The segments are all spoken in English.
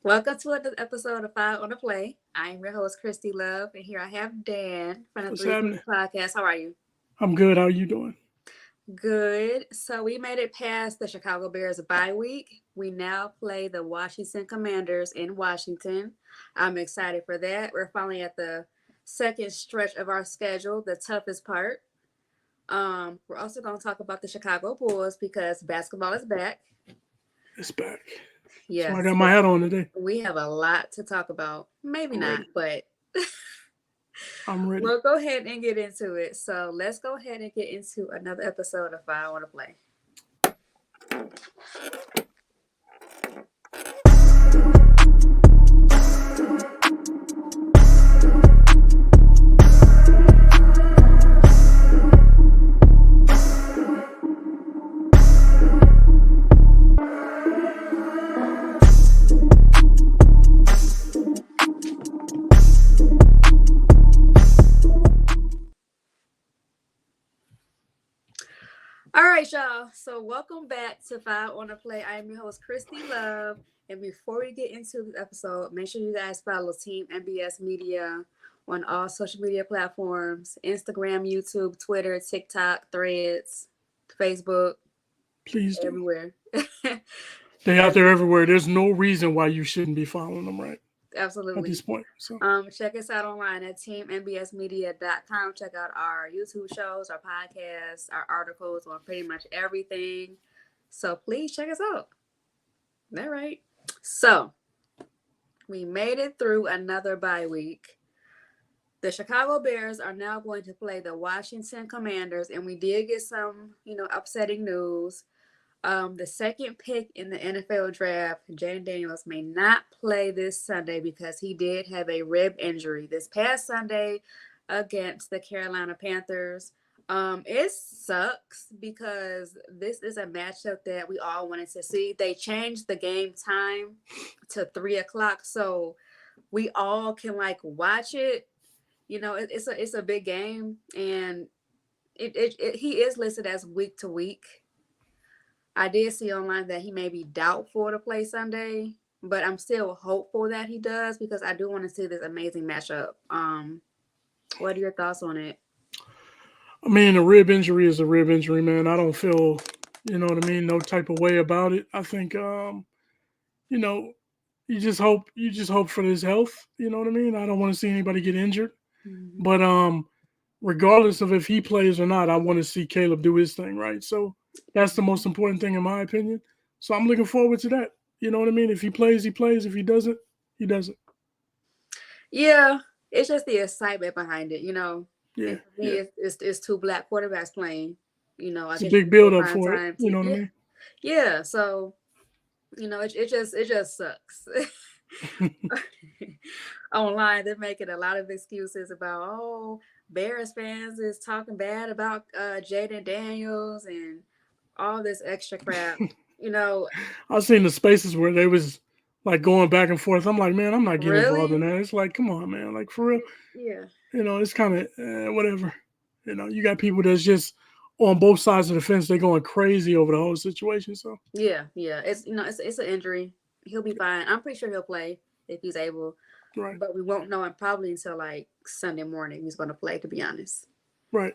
Welcome to another episode of Five on the Play. I'm your host, Christy Love, and here I have Dan from the What's Three Kings happening? Podcast. How are you? I'm good. How you doing? Good. So we made it past the Chicago Bears bye week. We now play the Washington Commanders in Washington. I'm excited for that. We're finally at the second stretch of our schedule, the toughest part. We're also going to talk about the Chicago Bulls because basketball is back. It's back. That's why I Yes, got my hat on today. we have a lot to talk about. Maybe I'm not, ready. but I'm ready. we'll go ahead and get into it. So let's go ahead and get into another episode of I Want to Play. All right, y'all. So welcome back to Five on the Play. I am your host, Christy Love. And before we get into this episode, make sure you guys follow Team MBS Media on all social media platforms: Instagram, YouTube, Twitter, TikTok, Threads, Facebook, Please do. everywhere. They out there everywhere. There's no reason why you shouldn't be following them, right? At Absolutely. this point. So Check us out online at teamnbsmedia.com. Check out our YouTube shows, our podcasts, our articles on pretty much everything. So please check us out. All right. So we made it through another bye week. The Chicago Bears are now going to play the Washington Commanders, and we did get some, upsetting news. The second pick in the NFL draft, Jayden Daniels, may not play this Sunday because he did have a rib injury this past Sunday against the Carolina Panthers. It sucks because this is a matchup that we all wanted to see. They changed the game time to 3 o'clock, so we all can watch it. It's a big game, and he is listed as week to week. I did see online that he may be doubtful to play Sunday, but I'm still hopeful that he does because I do want to see this amazing matchup. What are your thoughts on it? I mean, a rib injury is a rib injury, man. I don't feel, you know what I mean, no type of way about it. I think, you know, you just hope for his health. You know what I mean. I don't want to see anybody get injured, Mhm. but regardless of if he plays or not, I want to see Caleb do his thing, right? So that's the most important thing in my opinion. So I'm looking forward to that. You know what I mean? If he plays, he plays. If he doesn't, he doesn't. Yeah, it's just the excitement behind it, Yeah, And for me, yeah. it's two black quarterbacks playing, It's a against big equal build up prime for it. time You team. know what I Yeah, mean? yeah. So it just sucks. Online, they're making a lot of excuses about, Bears fans is talking bad about Jayden Daniels and all this extra crap. You know, I've seen the spaces where they was like going back and forth. I'm like, man, I'm not getting involved in really? that. It's like, come on, man. Like for real. Yeah. It's kind of whatever. You got people that's just on both sides of the fence. They're going crazy over the whole situation. So Yeah, yeah. It's an injury. He'll be fine. I'm pretty sure he'll play if he's able, right, but we won't know him probably until Sunday morning. He's going to play, to be honest. right.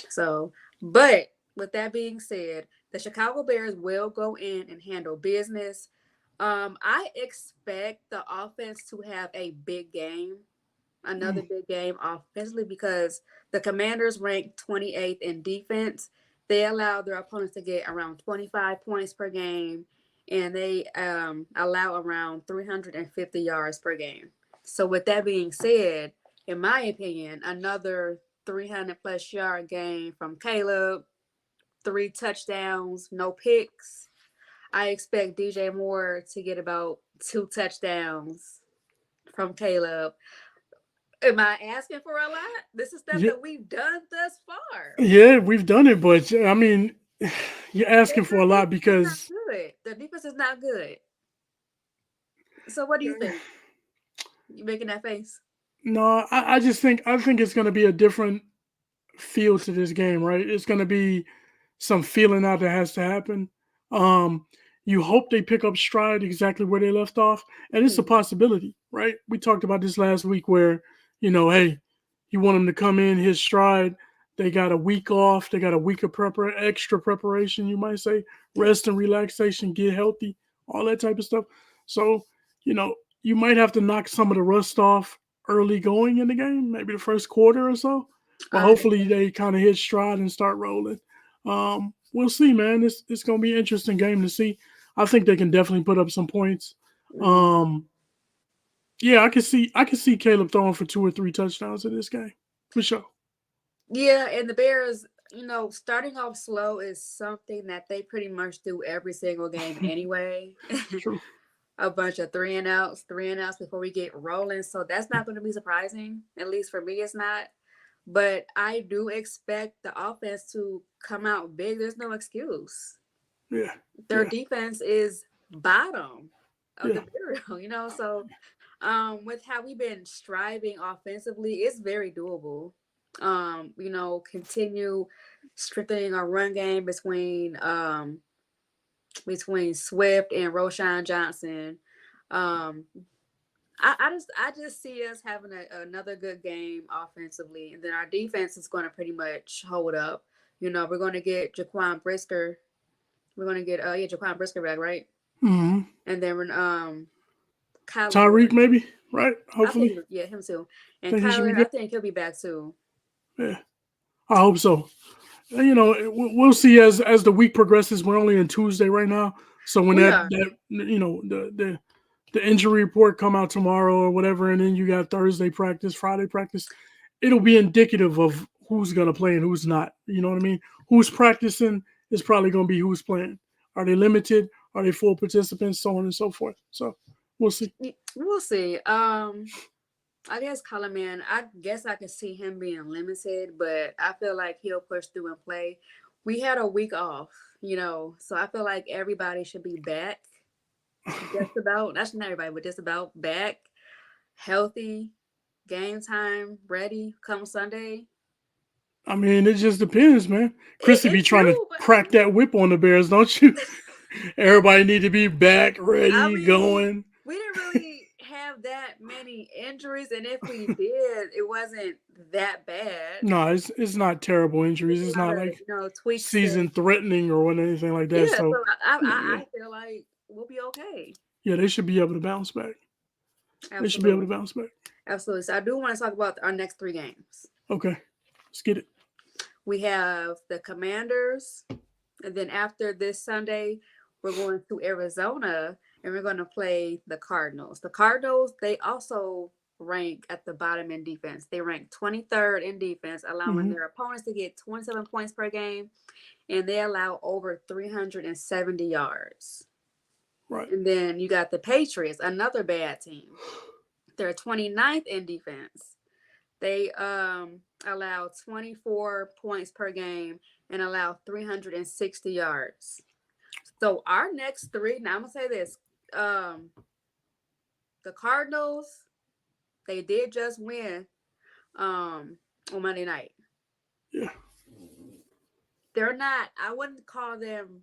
So, but with that being said, the Chicago Bears will go in and handle business. I expect the offense to have a big game, another Mm. big game offensively because the Commanders rank 28th in defense. They allow their opponents to get around 25 points per game, and they allow around 350 yards per game. So, with that being said, in my opinion, another 300 plus yard game from Caleb, 3 touchdowns, no picks. I expect DJ Moore to get about 2 touchdowns from Caleb. Am I asking for a lot? This is stuff Yeah, that we've done thus far. yeah, we've done it, but I mean, you're asking for Their a lot defense is not because good. Their defense is not good. So what do you think? You making that face? no, I think it's going to be a different feel to this game, right? It's going to be some feeling out that has to happen. Um, You hope they pick up stride exactly where they left off, and it's a Mhm. possibility, right? We talked about this last week where, hey, you want them to come in his stride. They got a week off. They got a week of extra preparation, you might say, Yeah. rest and relaxation, get healthy, all that type of stuff. So, you might have to knock some of the rust off early going in the game, maybe the first quarter or so. But hopefully Understand. they kind of hit stride and start rolling. We'll see, man. It's gonna be an interesting game to see. I think they can definitely put up some points. Mhm. Um, yeah, I can see Caleb throwing for 2 or 3 touchdowns in this game for sure. Yeah, and the Bears, starting off slow is something that they pretty much do every single game anyway. True. A bunch of three and outs before we get rolling. So that's not going to be surprising. At least for me, it's not. But I do expect the offense to come out big. There's no excuse. Yeah, Their yeah, defense is bottom of yeah. the barrel, So with how we've been striving offensively, it's very doable. Continue strengthening our run game between Swift and Roshan Johnson. Um, I just see us having another good game offensively, and then our defense is going to pretty much hold up. We're going to get Jaquan Brisker. We're going to get Jaquan Brisker back, right? Hmm. And then Kyler Tyreek, Gordon. maybe, right? I think Hopefully, yeah, him too. And think he should be Kyler, good. I think he'll be back too. Yeah, I hope so. We'll see as the week progresses. We're only on Tuesday right now, so when We that are. that the injury report come out tomorrow or whatever, and then you got Thursday practice, Friday practice, it'll be indicative of who's gonna play and who's not. You know what I mean? Who's practicing is probably gonna be who's playing. Are they limited? Are they full participants? So on and so forth. So we'll see. We'll see. I guess Colorman, I guess I could see him being limited, but I feel like he'll push through and play. We had a week off, so I feel like everybody should be back. Just about, that's not everybody, but just about back, healthy, game time, ready come Sunday. I mean, it just depends, man. It, Chrissy be it trying to do, but crack that whip on the Bears, don't you? Everybody need to be back, I ready, mean, going. we didn't really have that many injuries, and if we did, it wasn't that bad. No, it's not terrible injuries. Just It's a lot not of like tweaks and season threatening or anything like that. yeah. So So I yeah, I, yeah, I feel like we'll be okay. yeah, they should be able to bounce back. They should be able to Absolutely, bounce back. absolutely. So I do want to talk about our next three games. Okay, let's get it. We have the Commanders, and then after this Sunday, we're going to Arizona and we're going to play the Cardinals. The Cardinals, they also rank at the bottom in defense. They rank 23rd in defense, allowing Hmm. their opponents to get 27 points per game, and they allow over 370 yards. Right. And then you got the Patriots, another bad team. They're 29th in defense. They allow 24 points per game and allow 360 yards. So our next three, now I'm gonna say this. Um, the Cardinals, they did just win on Monday night. Yeah. They're not, I wouldn't call them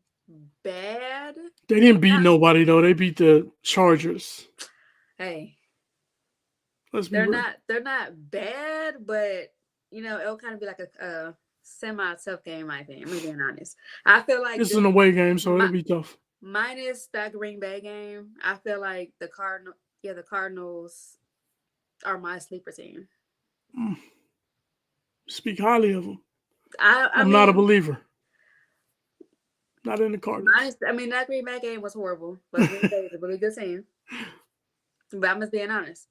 bad. They didn't beat Not, nobody though. They beat the Chargers. hey, Let's be they're real. not bad, but it'll kind of be like a semi tough game, I think. I'm being honest. I feel like It's this an away game, so my it'll be tough. minus that Green Bay game, I feel like the Cardinals are my sleeper team. Mm, speak highly of them. I I'm not a mean, believer. Not in the Cardinals. minus. I mean, that Green Bay game was horrible, but Green Bay is a really good team. But I'm just being honest.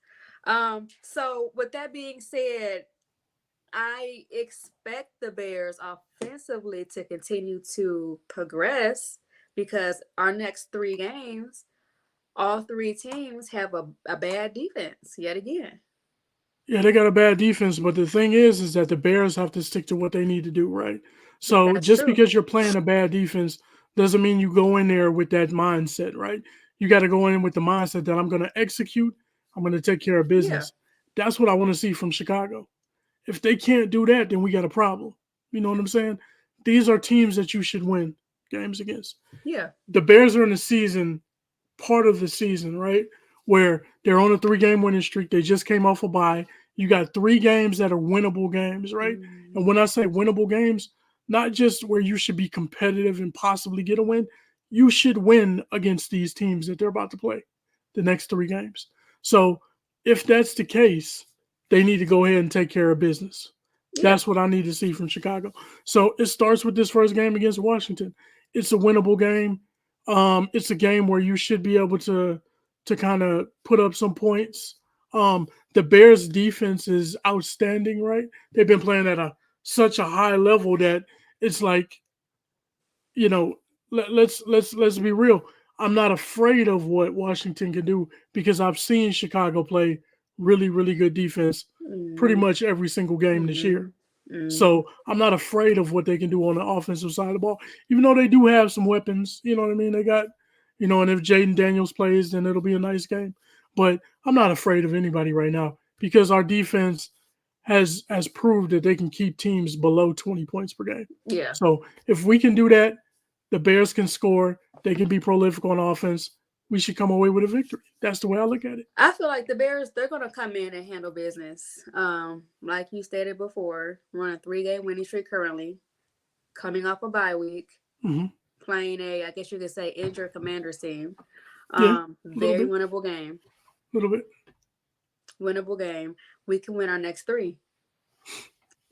So with that being said, I expect the Bears offensively to continue to progress because our next three games, all three teams have a bad defense yet again. Yeah, they got a bad defense, but the thing is that the Bears have to stick to what they need to do, right? So That's just true. because you're playing a bad defense doesn't mean you go in there with that mindset, right? You got to go in with the mindset that I'm going to execute, I'm going to take care of Yeah. business. That's what I want to see from Chicago. If they can't do that, then we got a problem. You know what I'm saying? These are teams that you should win. games against. Yeah. The Bears are in the season, part of the season, right? Where they're on a 3-game winning streak. They just came off a bye. You got 3 games that are winnable games, right? And Mm-hmm. when I say winnable games, not just where you should be competitive and possibly get a win, you should win against these teams that they're about to play the next 3 games. So if that's the case, they need to go ahead and take care of business. Yeah. That's what I need to see from Chicago. So it starts with this first game against Washington. It's a winnable game. It's a game where you should be able to kind of put up some points. The Bears defense is outstanding, right? They've been playing at a such a high level that it's like, you know, let's be real. I'm not afraid of what Washington can do because I've seen Chicago play really good defense pretty Mm-hmm. much every single game this Mm-hmm. year. Mm-hmm. So I'm not afraid of what they can do on the offensive side of the ball, even though they do have some weapons. You know what I mean? They got, and if Jayden Daniels plays, then it'll be a nice game. But I'm not afraid of anybody right now because our defense has proved that they can keep teams below 20 points per game. Yeah. So if we can do that, the Bears can score. They can be prolific on offense. We should come away with a victory. That's the way I look at it. I feel like the Bears, they're gonna come in and handle business. Like you stated before, run a 3-game winning streak currently, coming off a bye week, Hmm. playing a, I guess you could say, injured Commanders team. Yeah, a little Very bit, winnable game. a little bit. Winnable game. We can win our next 3.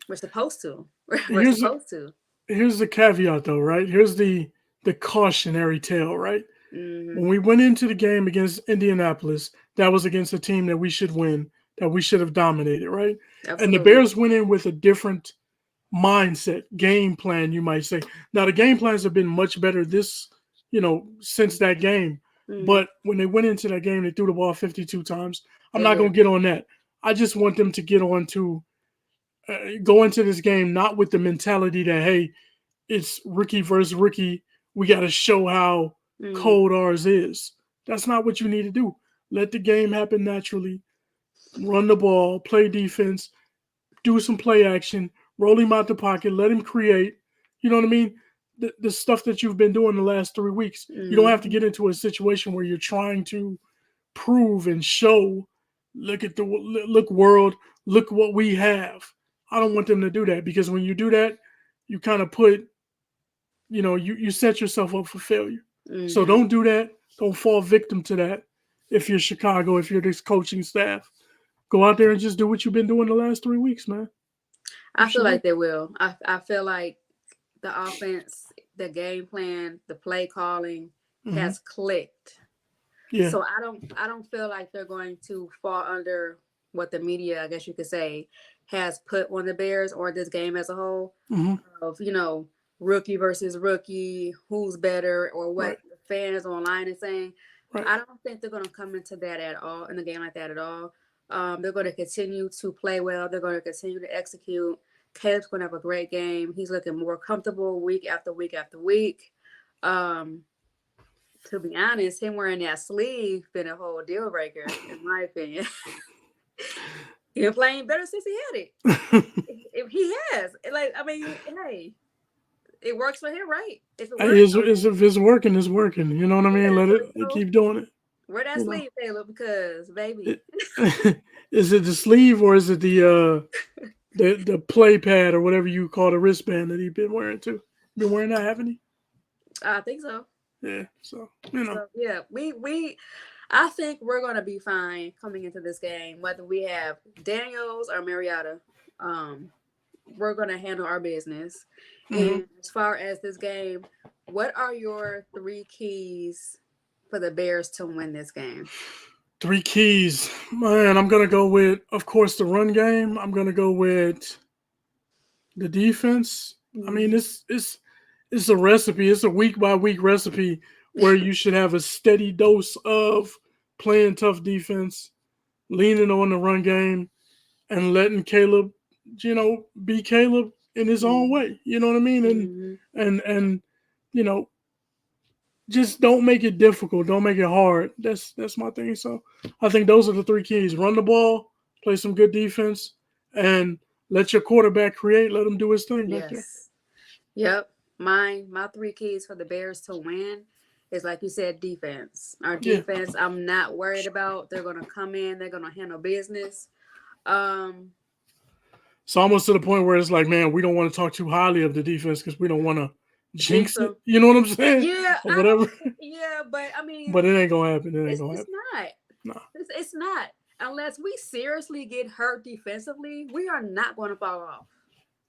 We're supposed to. We're Here's supposed to. here's the caveat though, right? Here's the cautionary tale, right? Mm-hmm. When we went into the game against Indianapolis, that was against a team that we should win, that we should have dominated, right? And the Absolutely. Bears went in with a different mindset, game plan, you might say. Now the game plans have been much better since that game. Mm-hmm. But when they went into that game, they threw the ball 52 times. I'm They not going did. to get on that. I just want them to get on to go into this game not with the mentality that, hey, it's rookie versus rookie. We got to show how Mm-hmm. cold ours is. That's not what you need to do. Let the game happen naturally. Run the ball, play defense, do some play action, roll him out the pocket, let him create. You know what I mean? The stuff that you've been doing the last 3 weeks. You don't have to Mm-hmm. get into a situation where you're trying to prove and show. Look world, look what we have. I don't want them to do that because when you do that, you kind of put you set yourself up for failure. So Mm-hmm. don't do that. Don't fall victim to that. If you're Chicago, if you're this coaching staff, go out there and just do what you've been doing the last 3 weeks, man. You I feel should like win. they will. I feel like the offense, the game plan, the play calling Hmm. has clicked. Yeah. So I don't feel like they're going to fall under what the media, I guess you could say, has put on the Bears or this game as a whole Hmm. of, rookie versus rookie, who's better or Right. what the fans online is saying. Right. I don't think they're going to come into that at all in a game like that at all. They're going to continue to play well. They're going to continue to execute. Caleb's going to have a great game. He's looking more comfortable week after week after week. Um, to be honest, him wearing that sleeve been a whole deal breaker, in my opinion. He been playing better since he had it. If he has, like, I mean, hey, it works for him, right? If it Hey, works, is okay. if it's working, it's working. You know what I mean? Yeah. Let So it keep doing it. wear that You know. sleeve, Taylor, because baby, It, is it the sleeve or is it the play pad or whatever you call the wristband that he's been wearing too? Been wearing that, haven't he? I think so. Yeah. So you know. So yeah, I think we're gonna be fine coming into this game, whether we have Daniels or Mariota. Um, we're gonna handle our business. Hmm. And as far as this game, what are your 3 keys for the Bears to win this game? 3 keys, man. I'm gonna go with, of course, the run game. I'm gonna go with the defense. I mean, Mm-hmm. it's a recipe. It's a week by week recipe where you should have a steady dose of playing tough defense, leaning on the run game, and letting Caleb, be Caleb in his own Mm-hmm. way. You know what I mean? And Mm-hmm. and you know, just don't make it difficult. Don't make it hard. That's my thing. So I think those are the 3 keys: run the ball, play some good defense, and let your quarterback create. Let him do his thing back there. Yes. Yep. my three keys for the Bears to win is like you said, defense. Our Yeah. defense, I'm not worried about. They're gonna come in. They're gonna handle business. Um, It's almost to the point where it's like, man, we don't want to talk too highly of the defense because we don't want to Jinx jinx it. them. You know what I'm saying? Yeah, Or I whatever. don't. Yeah, but I mean, But it ain't gonna happen. It ain't gonna it's happen. not. Nah. It's not. Unless we seriously get hurt defensively, we are not going to fall off.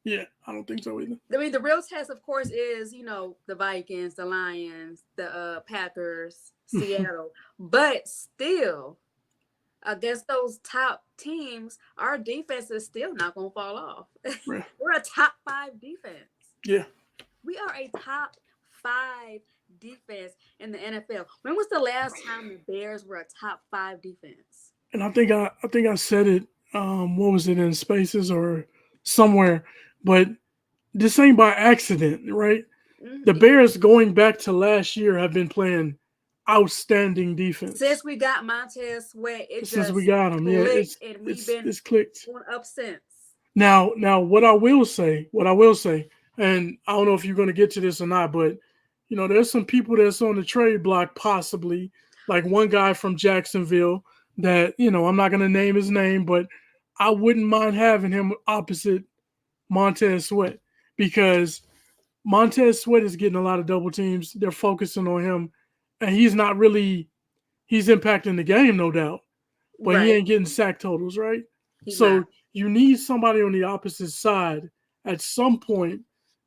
Yeah, I don't think so either. I mean, the real test, of course, is the Vikings, the Lions, the Packers, Seattle. But still, against those top teams, our defense is still not going to fall off. Yeah. We're a top 5 defense. Yeah. We are a top 5 defense in the NFL. When was the last time the Bears were a top 5 defense? And I think I said it. What was it in Spaces or somewhere? But this ain't by accident, right? The Mm-hmm. Bears going back to last year have been playing outstanding defense Since we got Montez Sweat, it since we just got them. Yeah, clicked, it's and we've it's been it's clicked. going up since. Now, what I will say, and I don't know if you're going to get to this or not, but there's some people that's on the trade block, possibly, like one guy from Jacksonville that I'm not going to name his name, but I wouldn't mind having him opposite Montez Sweat because Montez Sweat is getting a lot of double teams. They're focusing on him, and he's impacting the game, no doubt, but he Right. ain't getting sack totals, right? He's So not. you need somebody on the opposite side at some point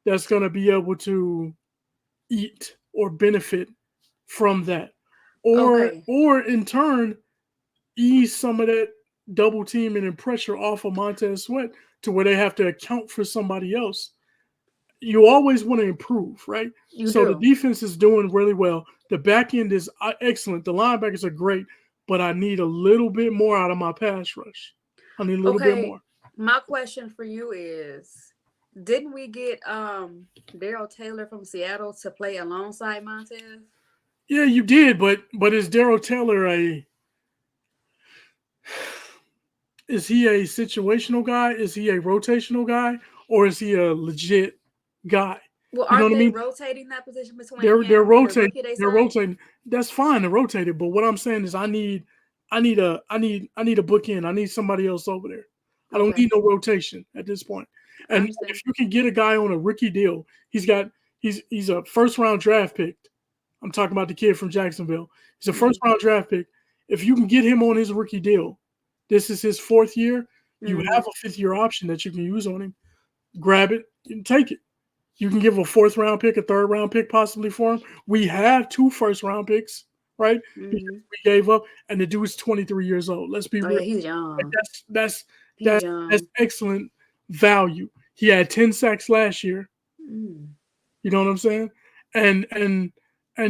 that's going to be able to eat or benefit from that, Okay. or in turn ease some of that double teaming and pressure off of Montez Sweat to where they have to account for somebody else. You always want to improve, right? You So the do. defense is doing really well. The back end is excellent. The linebackers are great, but I need a little bit more out of my pass rush. I need a little bit Okay. more. My question for you is, didn't we get Daryl Taylor from Seattle to play alongside Montez? Yeah, you did, but is Daryl Taylor a situational guy? Is he a rotational guy, or is he a legit guy? Well, You know aren't what I they mean? rotating that position between They're him and the rotating. rookie they They're signed? rotating. That's fine to rotate it, but what I'm saying is I need a bookend. I need somebody else over there. I don't Okay. need no rotation at this point. I And understand. if you can get a guy on a rookie deal, he's a first round draft pick. I'm talking about the kid from Jacksonville. He's a Mm-hmm. first round draft pick. If you can get him on his rookie deal, this is his 4th year. You Mm-hmm. have a 5th year option that you can use on him. Grab it and take it. You can give a 4th round pick, a 3rd round pick possibly for him. We have 2 first round picks, right? Mm-hmm. Because we gave up, and the dude's 23 years old. Let's be Oh real. yeah, he's Like young. that's He's that's young. excellent value. He had 10 sacks last year. Mm. You know what I'm saying? And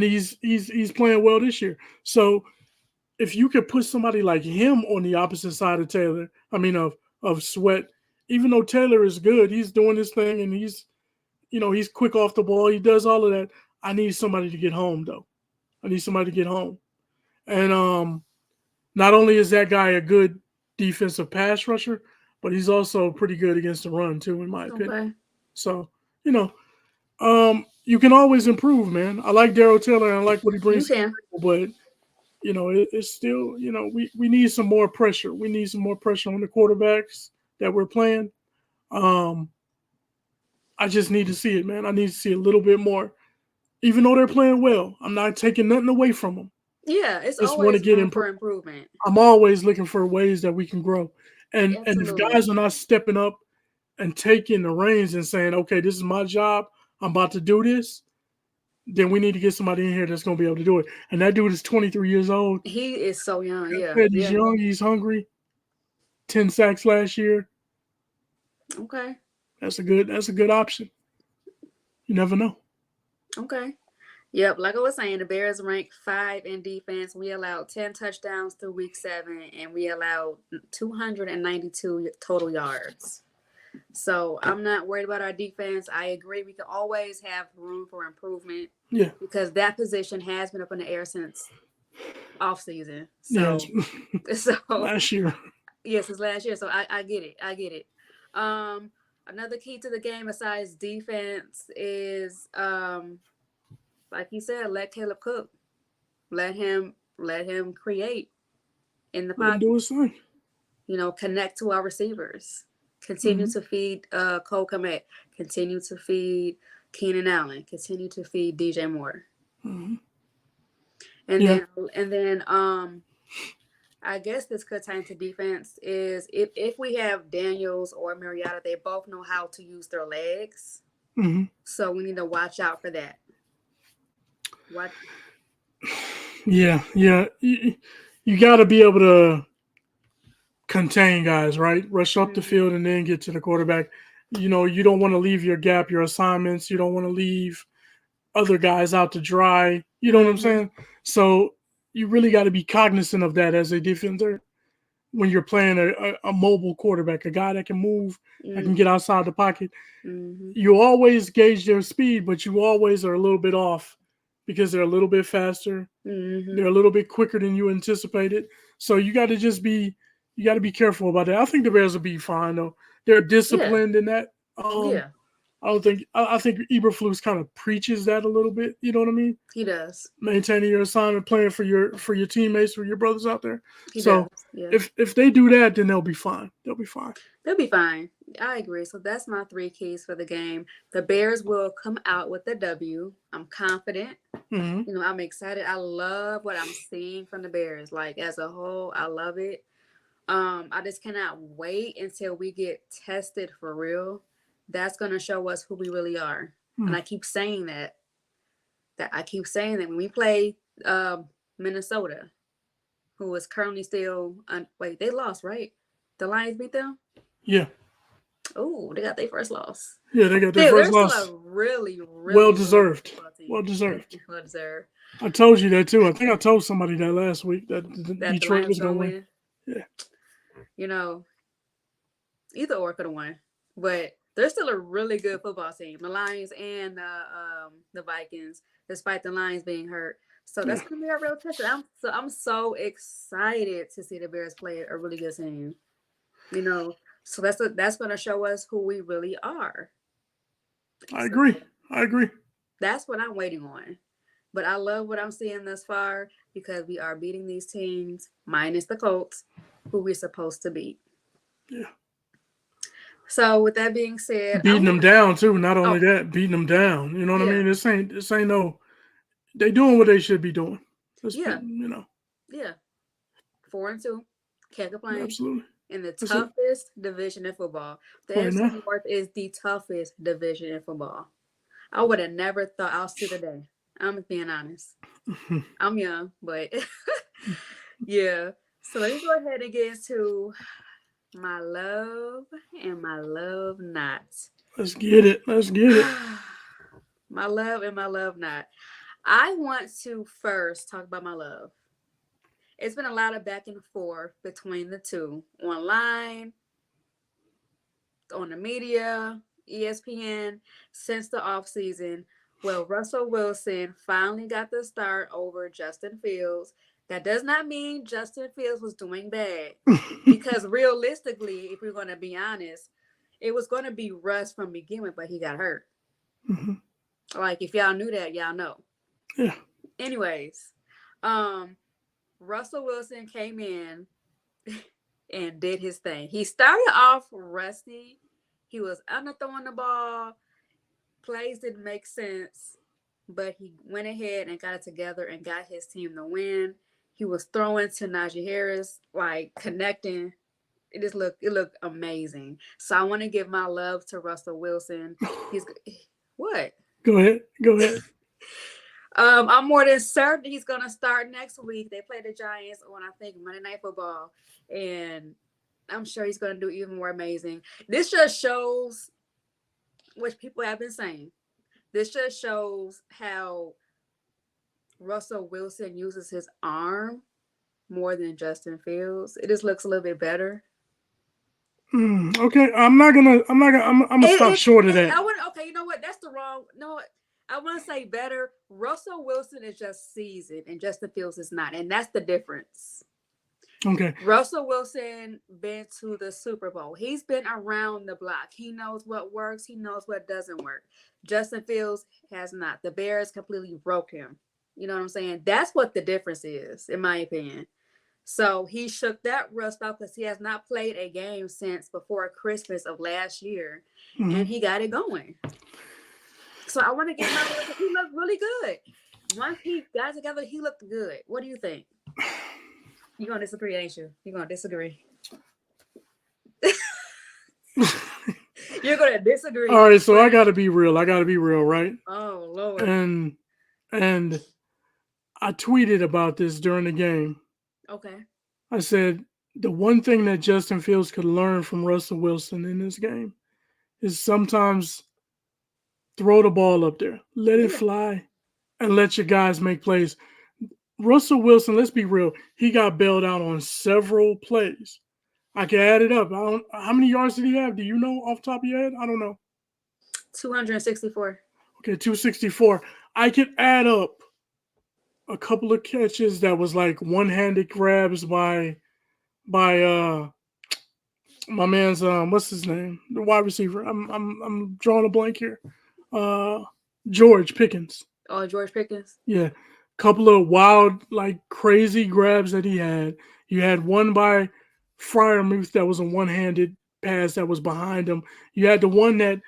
he's playing well this year. So if you could put somebody like him on the opposite side of Taylor, I mean of Sweat, even though Taylor is good, he's doing his thing and he's quick off the ball. He does all of that. I need somebody to get home though. I need somebody to get home. And not only is that guy a good defensive pass rusher, but he's also pretty good against the run too, in my opinion. Okay. So, you know, you can always improve, man. I like Daryl Taylor and I like what he You brings to can. the table, but it's still, we need some more pressure. We need some more pressure on the quarterbacks that we're playing. Um, I just need to see it, man. I need to see a little bit more. Even though they're playing well, I'm not taking nothing away from them. Yeah, it's Just want to always get room improved. for improvement. I'm always looking for ways that we can grow. And if Absolutely. guys are not stepping up and taking the reins and saying, okay, this is my job, I'm about to do this, then we need to get somebody in here that's going to be able to do it. And that dude is 23 years old. He is so young. Like Yeah. I said, he's Yeah. young, he's hungry. 10 sacks last year. Okay. That's a good option. You never know. Okay. Yep. Like I was saying, the Bears ranked 5 in defense. We allowed 10 touchdowns through week 7, and we allowed 292 total yards. So I'm not worried about our defense. I agree. We can always have room for improvement Yeah. because that position has been up in the air since off season. Yeah. So Last year. yes, it's last year. So I get it. I get it. Um, Another key to the game besides defense is, like you said, let Caleb cook. Let him create in the Let him pocket. do his thing. Connect to our receivers. Continue Mm-hmm. to feed Cole Kmet. Continue to feed Keenan Allen. Continue to feed DJ Moore. Mm-hmm. And Yeah. then I guess this could tie into defense is if we have Daniels or Mariota, they both know how to use their legs. Mm-hmm. So we need to watch out for that. What? Yeah. Yeah. You got to be able to contain guys, right? Rush up the Mm-hmm. field and then get to the quarterback. You don't want to leave your gap, your assignments. You don't want to leave other guys out to dry. You know what I'm Mm-hmm. saying? So you really got to be cognizant of that as a defender when you're playing a mobile quarterback, a guy that can move, that can get outside the pocket. Mm-hmm. You always gauge their speed, but you always are a little bit off because they're a little bit faster. Mm-hmm. They're a little bit quicker than you anticipated. So you got to be careful about that. I think the Bears will be fine though. They're Yeah. disciplined in that. Yeah. I don't think I think Eberflus kind of preaches that a little bit. You know what I mean? He does. Maintaining your assignment, playing for your teammates, for your brothers out there. He So does. Yeah. if they do that, then they'll be fine. They'll be fine. They'll be fine. I agree. So that's my three keys for the game. The Bears will come out with the W. I'm confident. Mm-hmm. I'm excited. I love what I'm seeing from the Bears. Like as a whole, I love it. I just cannot wait until we get tested for real. That's gonna show us who we really are. And I keep saying that. That I keep saying that when we play Minnesota, who is currently still wait, they lost, right? The Lions beat them. Yeah, Oh, they got their first loss. yeah, they got their Still, first they're still a loss. really, Well really, really good deserved. football team. Well deserved. Well deserved. I told you that too. I think I told somebody that last week that That the Detroit Lions was gonna going to win. win. Yeah. You know, either or could have won, but they're still a really good football team. The Lions and the Vikings, despite the Lions being hurt. So that's Yeah. gonna be a real test. I'm so excited to see the Bears play a really good team. You know, so that's gonna show us who we really are. I So agree. I agree. that's what I'm waiting on. But I love what I'm seeing thus far because we are beating these teams, minus the Colts, who we're supposed to beat. Yeah. So with that being said, I Beating them want. down too. Not only Oh that, beating them down. You know what I yeah, mean? This ain't no. They doing what they should be doing. yeah, You know. yeah. 4-2, can't complain. Absolutely. In the That's it. toughest division in football, the Right NFC now. North is the toughest division in football. I would have never thought I'll see the day. I'm being honest. I'm young, but yeah. So let me go ahead and get into my love and my love not. Let's get it. Let's get it. My love and my love not. I want to first talk about my love. It's been a lot of back and forth between the two online, on the media, ESPN, since the offseason. Well, Russell Wilson finally got the start over Justin Fields. That does not mean Justin Fields was doing bad. Because realistically, if we're going to be honest, it was going to be Russ from beginning, but he got hurt. Mhm. Like if y'all knew that, y'all know. Yeah. Anyways, Russell Wilson came in and did his thing. He started off rusty. He was underthrowing the ball. Plays didn't make sense, but he went ahead and got it together and got his team the win. He was throwing to Najee Harris, like connecting. It looked amazing. So I want to give my love to Russell Wilson. He's what? Go ahead. Go ahead. I'm more than certain he's gonna start next week. They play the Giants on I think Monday Night Football, and I'm sure he's gonna do even more amazing. This just shows what people have been saying. This just shows how Russell Wilson uses his arm more than Justin Fields. It just looks a little bit better. Okay. I'm not gonna. I'm not gonna. I'm gonna stop short of that. I want. Okay, you know what? That's the wrong. No, I want to say better. Russell Wilson is just seasoned, and Justin Fields is not, and that's the difference. Okay. Russell Wilson been to the Super Bowl. He's been around the block. He knows what works. He knows what doesn't work. Justin Fields has not. The Bears completely broke him. You know what I'm saying? That's what the difference is, in my opinion. So he shook that rust off because he has not played a game since before Christmas of last year, Hmm. and he got it going. So I want to give him my because he looked really good. Once he got together, he looked good. What do you think? You gonna disagree, ain't you? You gonna disagree? You're gonna All disagree. right, so I But got to be real. I got to be real, right? oh Lord. And and I tweeted about this during the game. Okay. I said the one thing that Justin Fields could learn from Russell Wilson in this game is sometimes throw the ball up there, let it Yeah. fly, and let your guys make plays. Russell Wilson, let's be real, he got bailed out on several plays. I can add it up. I don't. How many yards did he have? Do you know off the top of your head? I don't know. 264. Okay, 264. I could add up a couple of catches that was like one-handed grabs by my man's what's his name? The wide receiver. I'm drawing a blank here. Uh George Pickens. Oh, George Pickens. Yeah. Couple of wild, like crazy grabs that he had. You had one by Fryermuth that was a one-handed pass that was behind him. You had the one that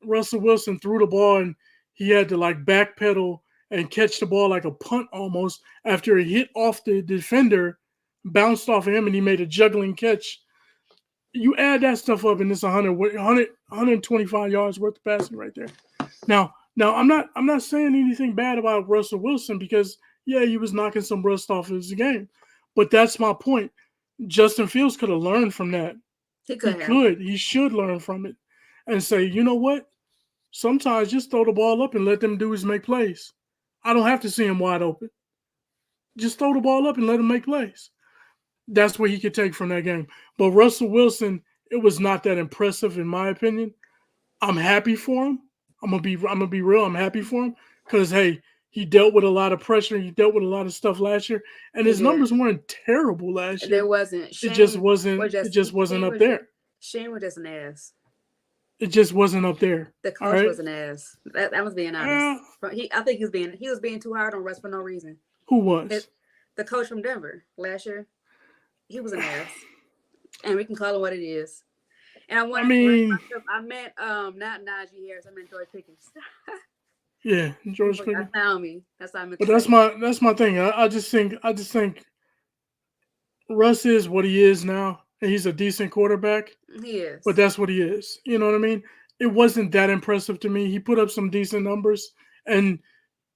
Russell Wilson threw the ball and he had to like backpedal and catch the ball like a punt almost after it hit off the defender, bounced off of him, and he made a juggling catch. You add that stuff up, and it's 125 yards worth of passing right there. Now I'm not saying anything bad about Russell Wilson because yeah, he was knocking some rust off his game, but that's my point. Justin Fields could have learned from that. He could have. He should learn from it, and say, you know what? Sometimes just throw the ball up and let them do is make plays. I don't have to see him wide open. Just throw the ball up and let him make plays. That's what he could take from that game. But Russell Wilson, it was not that impressive in my opinion. I'm happy for him. I'm gonna be real. I'm happy for him because hey, he dealt with a lot of pressure. He dealt with a lot of stuff last year, and He his did. numbers weren't terrible last There year. wasn't. It just Shane wasn't. was It just just wasn't Shane up was just there. Shane was just an ass. It just wasn't up there. The All coach right. was an ass. That was being honest. Uh, I think he was being too hard on Russ for no reason. who It, was? the coach from Denver last year, he was an ass, and we can call it what it is. And I I want to correct mean, myself. I meant not Najee Harris. I meant George Pickens. yeah, George I Pickens. found me. That's how I meant But to say. that's my thing. I just think Russ is what he is now, and he's a decent quarterback. He But is. that's what he is. You know what I mean? It wasn't that impressive to me. He put up some decent numbers, and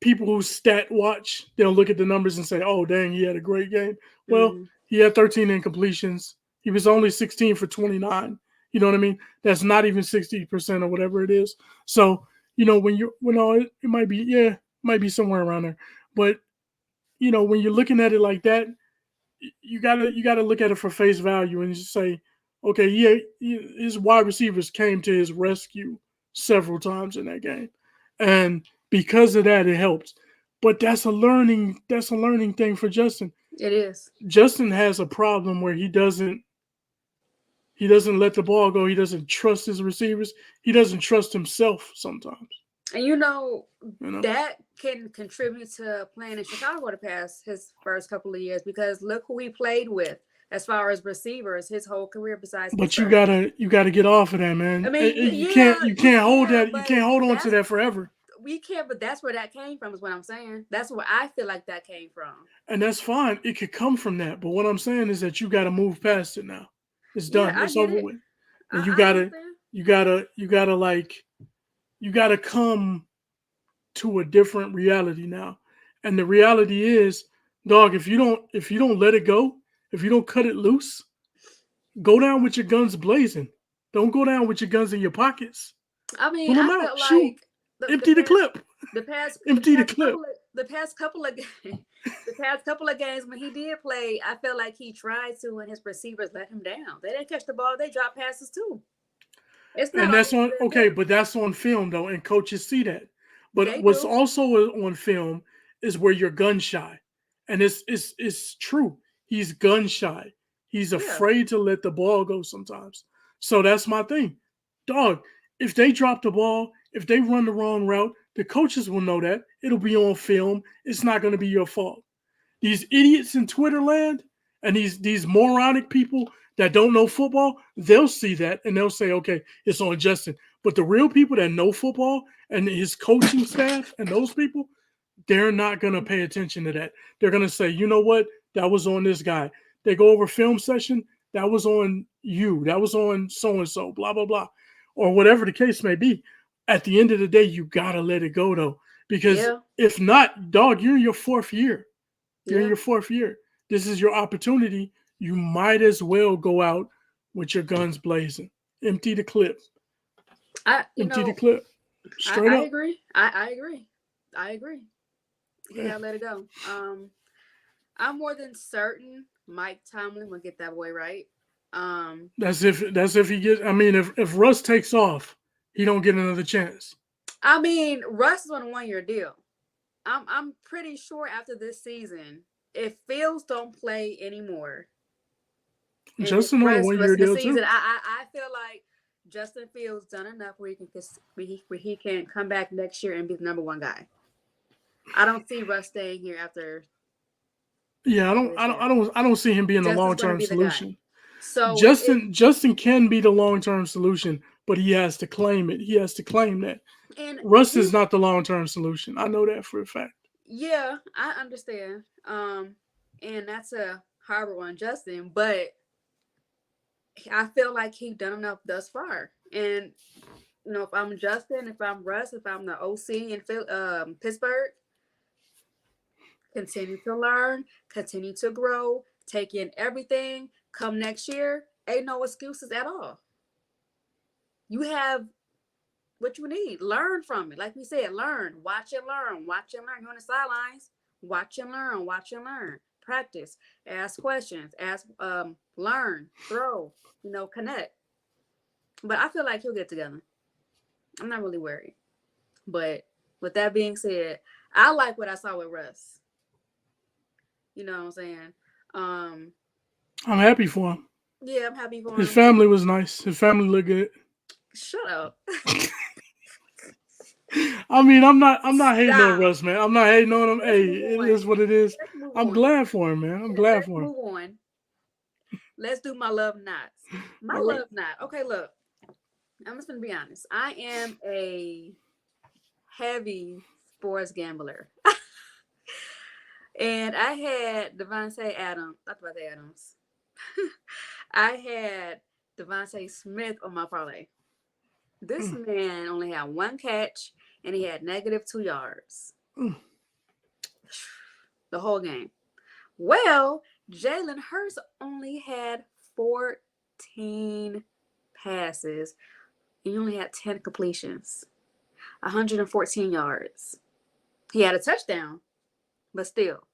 people who stat watch, they'll look at the numbers and say, "Oh, dang, he had a great game." Well, Mm-hmm. he had 13 incompletions. He was only 16 for 29. You know what I mean? That's not even 60% or whatever it is. So, it might be, yeah, might be somewhere around there. But, when you're looking at it like that, you gotta look at it for face value and just say, okay, yeah, his wide receivers came to his rescue several times in that game, and because of that, it helps. But that's a learning thing for Justin. It is. Justin has a problem where he doesn't let the ball go. He doesn't trust his receivers. He doesn't trust himself sometimes. And You know. that can contribute to playing in Chicago the past his first couple of years because look who he played with as far as receivers his whole career besides But you Pittsburgh. gotta you gotta get off of that, I man. mean, You can't yeah, you can't hold that. You but can't hold on to that forever. we can't. But that's where that came from. Is what I'm saying. That's where I feel like that came from. And that's fine. It could come from that. But what I'm saying is that you got to move past it now. It's Yeah, done. I It's get over it. with. And I understand. you gotta come to a different reality now. And the reality is, dog, if you don't let it go, if you don't cut it loose, go down with your guns blazing. Don't go down with your guns in your pockets. I mean, Pull them I out. felt Shoot. like the Empty the past clip. the past the Empty the past clip. couple of the past couple of the past couple of games when he did play, I felt like he tried to, and his receivers let him down. They didn't catch the ball; they dropped passes too. It's not And that's always on been okay, them. but that's on film though, and coaches see that. But They what's do. also on film is where you're gun shy, and it's true. He's gun shy. He's Yeah. afraid to let the ball go sometimes. So that's my thing. Dog, if they drop the ball, if they run the wrong route, the coaches will know that. It'll be on film. It's not going to be your fault. These idiots in Twitter land and these moronic people that don't know football, they'll see that and they'll say, okay, it's on Justin. But the real people that know football and his coaching staff and those people, they're not going to pay attention to that. They're going to say, you know what? That was on this guy. They go over film session. That was on you. That was on so and so, blah, blah, blah. Or whatever the case may be. At the end of the day, you got to let it go, though. Because Yeah. if not, dog, you're in your fourth year. You're in Yeah. your fourth year. This is your opportunity. You might as well go out with your guns blazing. Empty the clip. I you Empty the know, clip. Straight I up. agree. I agree. I agree. He Yeah. gotta let it go. I'm more than certain Mike Tomlin will get that boy right. Um, That's if he gets. I mean, if Russ takes off, he don't get another chance. I mean, Russ is on a 1 year deal. I'm pretty sure after this season, if Fields don't play anymore in this Justin on a one rest year of the deal season, too. I feel like Justin Fields done enough where he can come back next year and be the number one guy. I don't see Russ staying here Yeah, I after don't this I don't I year. don't I don't see him being the Justin's long going to term be the guy. solution. So if Justin can be the long term solution, but he has to claim it. He has to claim that. and Russ he is not the long term solution. I know that for a fact. yeah, I understand. And that's a hard one, Justin, but I feel like he done enough thus far. And if I'm Justin, if I'm Russ, if I'm the OC in Pittsburgh, continue to learn, continue to grow, take in everything. Come next year, ain't no excuses at all. You have what you need. Learn from it. Like we said, learn, watch and learn, watch and learn. You're on the sidelines, watch and learn, watch and learn. Practice, ask questions, learn, throw, connect. But I feel like he'll get together. I'm not really worried. But with that being said, I like what I saw with Russ. You know what I'm saying? Um, I'm happy for him. yeah, I'm happy for His him. family was nice. His family looked good. Shut up. I mean, I'm not hating on Stop. Russ, man. I'm not hating on him. Let's Hey, move it on. is what it is. Let's move I'm on. glad for him, man. I'm glad Let's for him. move on. Let's do my love knots. My All right. love knot. Okay, look. I'm just gonna be honest. I am a heavy sports gambler. And I had Devontae Adams. Not Devontae Adams. I had Devontae Smith on my parlay. This Mm, man only had one catch and he had -2 yards mm. the whole game. Well, Jalen Hurts only had 14 passes and he only had 10 completions, 114 yards. He had a touchdown, but still.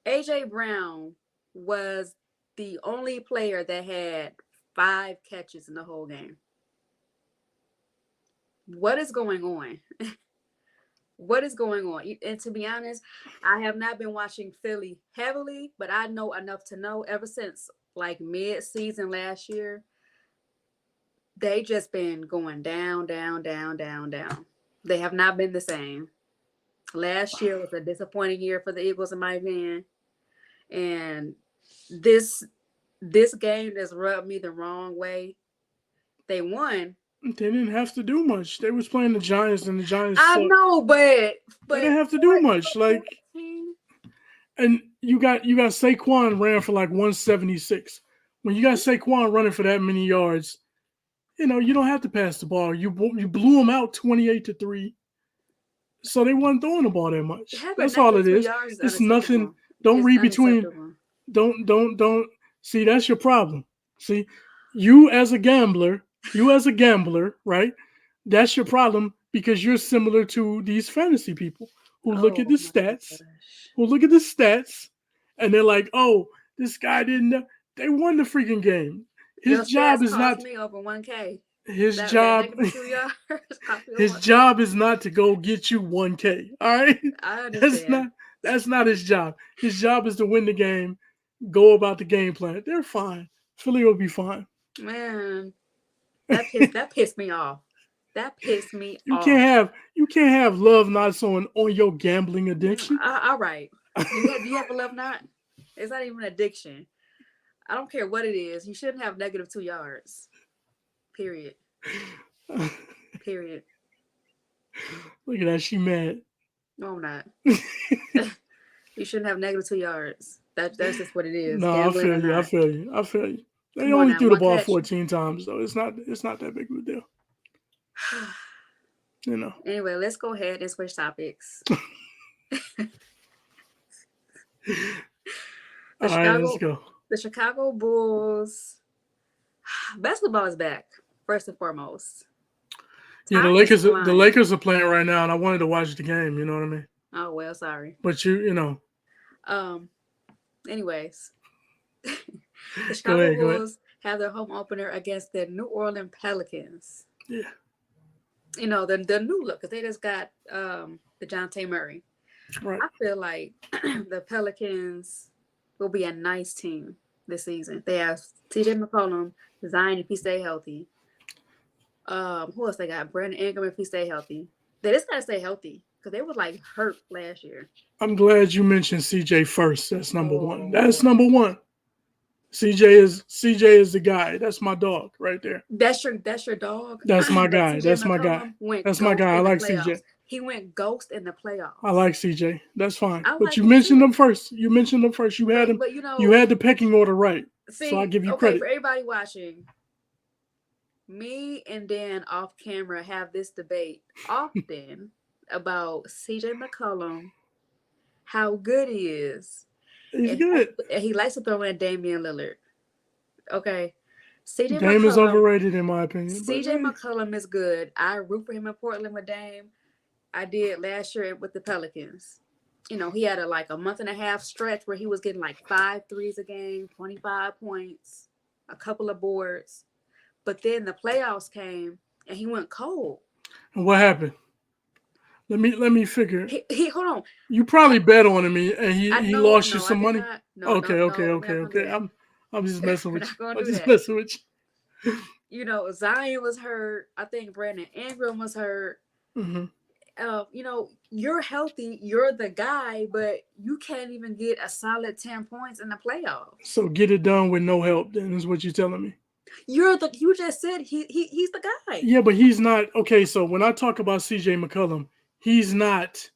AJ Brown was the only player that had 5 catches in the whole game. What is going on? What is going on? And to be honest, I have not been watching Philly heavily, but I know enough to know ever since like mid-season last year, they just been going down, down, down, down, down. They have not been the same. Last year was a disappointing year for the Eagles, in my opinion, and this this game just rubbed me the wrong way. They won. They didn't have to do much. They was playing the Giants, and the Giants I suck. know, They but didn't have to do much. for Like, 14, and you got Saquon ran for like 176. When you got Saquon running for that many yards, you don't have to pass the ball. You blew them out 28-3. So they weren't throwing the ball that much. having That's all negative it two is. yards is It's nothing. unacceptable. Don't It's read between. unacceptable. Don't see, that's your problem. See, you as a gambler, right? That's your problem because you're similar to these fantasy people who look at Oh the my stats, gosh. and they're like, "Oh, this guy didn't know." They won the freaking game. Your His job stats is cost not me over 1K. his That job negative 2 yards cost me over his 1K. job is not to go get you 1K. All right? I That's understand. not That's not his job. His job is to win the game, go about the game plan. They're fine. Philly will be fine. Man, that pissed me off. That pissed me You can't off. have you can't have love knots on your gambling addiction. All right. Do you have a love knot? It's not even an addiction. I don't care what it is. You shouldn't have negative 2 yards. Period. Period. Look at that, she mad. No, I'm not. You shouldn't have negative 2 yards. That's just what it is. No, I Gambling or feel you. I not. feel you. I feel you. They Come on only now, threw the one ball catch. 14 times though. It's not that big of a deal. You know. Anyway, let's go ahead and switch topics. The All right, let's Chicago go. the Chicago Bulls basketball is back, first and foremost. Yeah, the Time is Lakers the flying. Lakers are playing right now, and I wanted to watch the game. You know what I mean? Oh well, sorry. But you know, Um anyways, the go Chicago ahead, go ahead. Bulls have their home opener against the New Orleans Pelicans. Yeah, The new look, because they just got the Dejounte Murray. right. I feel like the Pelicans will be a nice team this season. They have TJ McCollum, Zion if he stay healthy. Who else they got? Brandon Ingram if he stay healthy. They just gotta stay healthy because they were like hurt last year. I'm glad you mentioned CJ first. That's number one. That's Oh, number one. CJ is the guy. That's my dog right there. that's your dog. That's my But guy. TJ That's my guy. McCollum went That's my ghost guy. I in the like CJ. playoffs. He went ghost in the I playoffs. like CJ. That's fine. I But like you him mentioned them too. first. You mentioned them first. You had him. But You had the pecking order right. So I see, give you okay, credit. for everybody watching, me and Dan off camera have this debate often about CJ McCollum, how good he is, He's and good. he likes to throw in Damian Lillard. Okay, CJ Dame is McCollum, overrated in my opinion. But CJ McCollum is good. I root for him in Portland with Dame. I did last year with the Pelicans. He had a month and a half stretch where he was getting like 5 threes a game, 25 points, a couple of boards. But then the playoffs came and he went cold. and what happened? Let me figure. He hold on. You probably bet on him and I he know, lost you no, I some did money. not. No, no, Okay, okay, no, we're okay, not gonna do okay. that. I'm just messing We're with not you. gonna I'm do just that. messing with Zion was hurt. I think Brandon Ingram was hurt. you. You're healthy, you're the guy, but you can't even get a solid 10 points in the playoffs. So get it done with no help. Then is what you're telling me. You just said he's the guy. Yeah, but he's not okay. So when I talk about CJ McCollum, he's not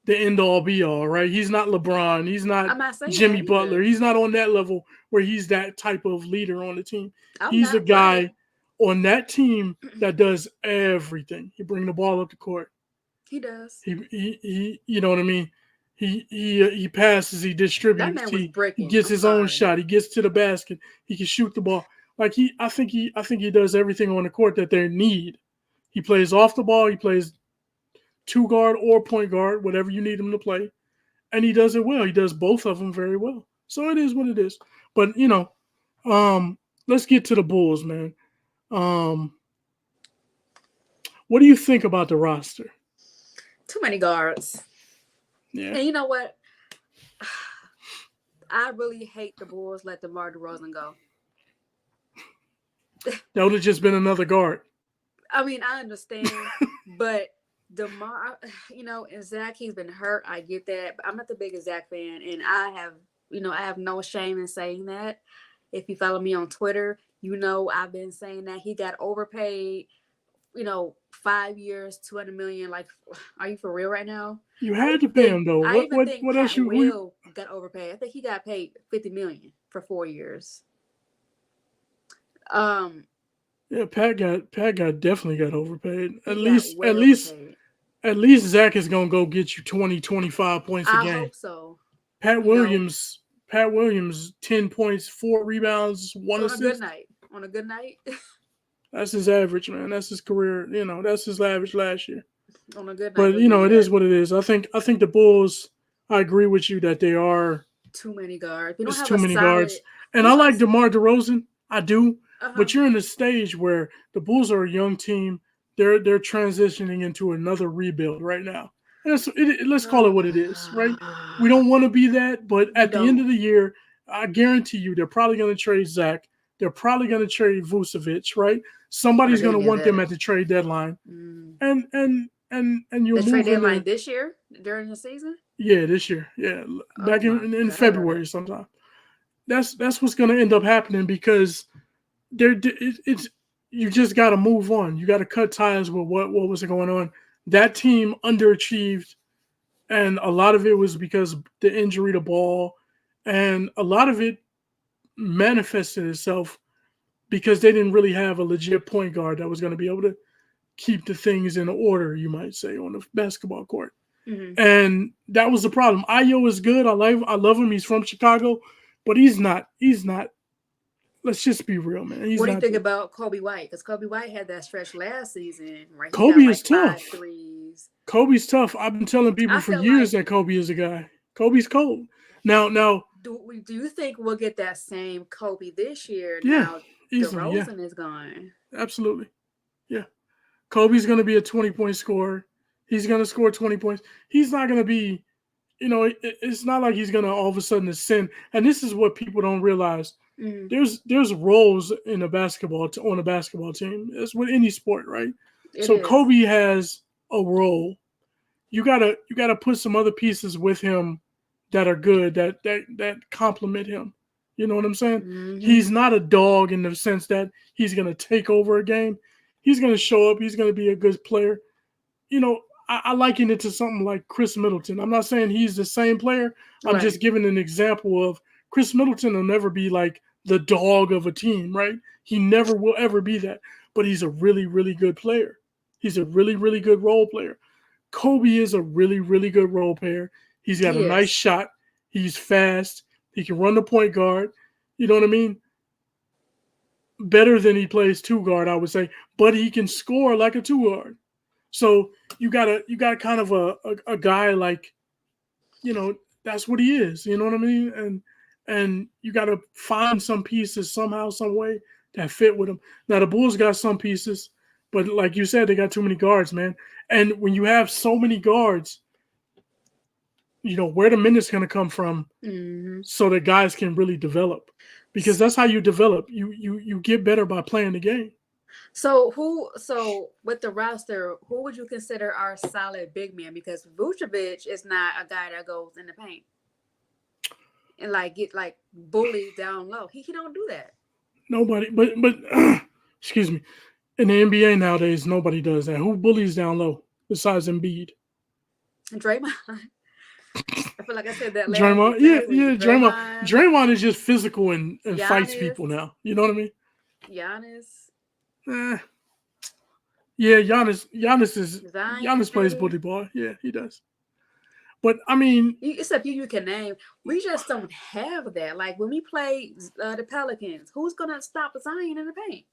the end all be all, right? He's not LeBron. He's not I'm not saying Jimmy that Butler. either. He's not on that level where he's that type of leader on the team. I'm He's a not, but guy on that team that does everything. He bring the ball up the court. he does. He you know what I mean? He passes, he That distributes, man was he bricking. gets I'm his own sorry. shot, he gets to the basket, he can shoot the ball. Like I think he does everything on the court that they need. He plays off the ball, he plays two guard or point guard, whatever you need him to play, and he does it well. He does both of them very well. So it is what it is. But um, let's get to the Bulls, man. Um, what do you think about the roster? Too many guards. Yeah, And you know what? I really hate the Bulls let DeMar DeRozan go. that would have just been another guard. I mean, I understand, but DeMar, and Zach, he's been hurt. I get that, but I'm not the biggest Zach fan, and I have no shame in saying that. If you follow me on Twitter, I've been saying that he got overpaid. 5 years, 200 million. Like, are you for real right now? You I had to even pay think him though. I What even what think what else Pat you who? Will got overpaid. I think he got paid 50 million for 4 years. Um, Yeah, Pat got definitely got overpaid. At he got least way at least overpaid. at least Zach is gonna go get you 20, 25 points a I game. hope so. Pat You know, Williams, Pat Williams, 10 points, 4 rebounds, one on a good assist. night. On a good night. That's his average, man. That's his career. That's his average last year. On a good night, But he'll give you it is that. what it is. I think the Bulls. I agree with you that they are. Too many guards. We don't It's have too a many solid. guards, and We I don't have. like DeMar DeRozan. I do, Uh-huh. but you're in a stage where the Bulls are a young team. They're transitioning into another rebuild right now, Let's call it what it is, right? We don't want to be that, but We at the end don't. of the year, I guarantee you, they're probably going to trade Zach. They're probably going to trade Vucevic, right? Oh, Somebody's they going to didn't get want them that. at the trade deadline, Mm. and you'll The trade move deadline into this year during the season. yeah this year, yeah, Oh back my in god. February sometime. That's what's going to end up happening because it's you just got to move on. You got to cut ties with what was going on. That team underachieved, and a lot of it was because the injury to Ball, and a lot of it manifested itself because they didn't really have a legit point guard that was going to be able to keep the things in order, you might say, on the basketball court. Hmm. And that was the problem. Ayo is good. I love him. He's from Chicago, but he's not. He's not. Let's just be real, man. He's What do you not think the about Kobe White? Because Kobe White had that stretch last season where he got Kobe is like five tough. threes. Kobe's tough. I've been telling people I for feel years like that Kobe is a guy. Kobe's cold. Now, do you think we'll get that same Kobe this year? yeah, Now easily, yeah, DeRozan is gone. absolutely, yeah. Kobe's going to be a 20-point scorer. He's going to score 20 points. He's not going to be, it's not like he's going to all of a sudden ascend. And this is what people don't realize. Mm, There's roles in on a basketball team. It's with any sport, right? it So is. Kobe has a role. You gotta put some other pieces with him that are good that complement him. You know what I'm saying? Mm-hmm. He's not a dog in the sense that he's gonna take over a game. He's gonna show up. He's gonna be a good player. I liken it to something like Chris Middleton. I'm not saying he's the same player. I'm Right. just giving an example of Chris Middleton will never be like the dog of a team, right? He never will ever be that. But he's a really, really good player. He's a really, really good role player. Kobe is a really, really good role player. He's got a He nice is. shot. He's fast. He can run the point guard. You know what I mean? Better than he plays two guard, I would say. But he can score like a two guard. So you got kind of a guy like you know that's what he is. You know what I mean? And you got to find some pieces somehow, some way that fit with him. Now the Bulls got some pieces, but like you said, they got too many guards, man. And when you have so many guards, where the minutes going to come from Mm-hmm. so that guys can really develop because that's how you develop. You get better by playing the game. So with the roster, who would you consider our solid big man? Because Vucevic is not a guy that goes in the paint and like get like bullies down low. He don't do that. Nobody, but excuse me. In the NBA nowadays, nobody does that. Who bullies down low besides Embiid? And Draymond, I feel like I said that Draymond, yeah, last week. yeah, Draymond. Draymond, Draymond is just physical and fights Giannis, people now. You know what I mean? Giannis, Eh, yeah, Giannis plays Zion. bully ball. Yeah, he does. But I mean, It's a few you can name. We just don't have that. Like when we play the Pelicans, who's gonna stop Zion in the paint?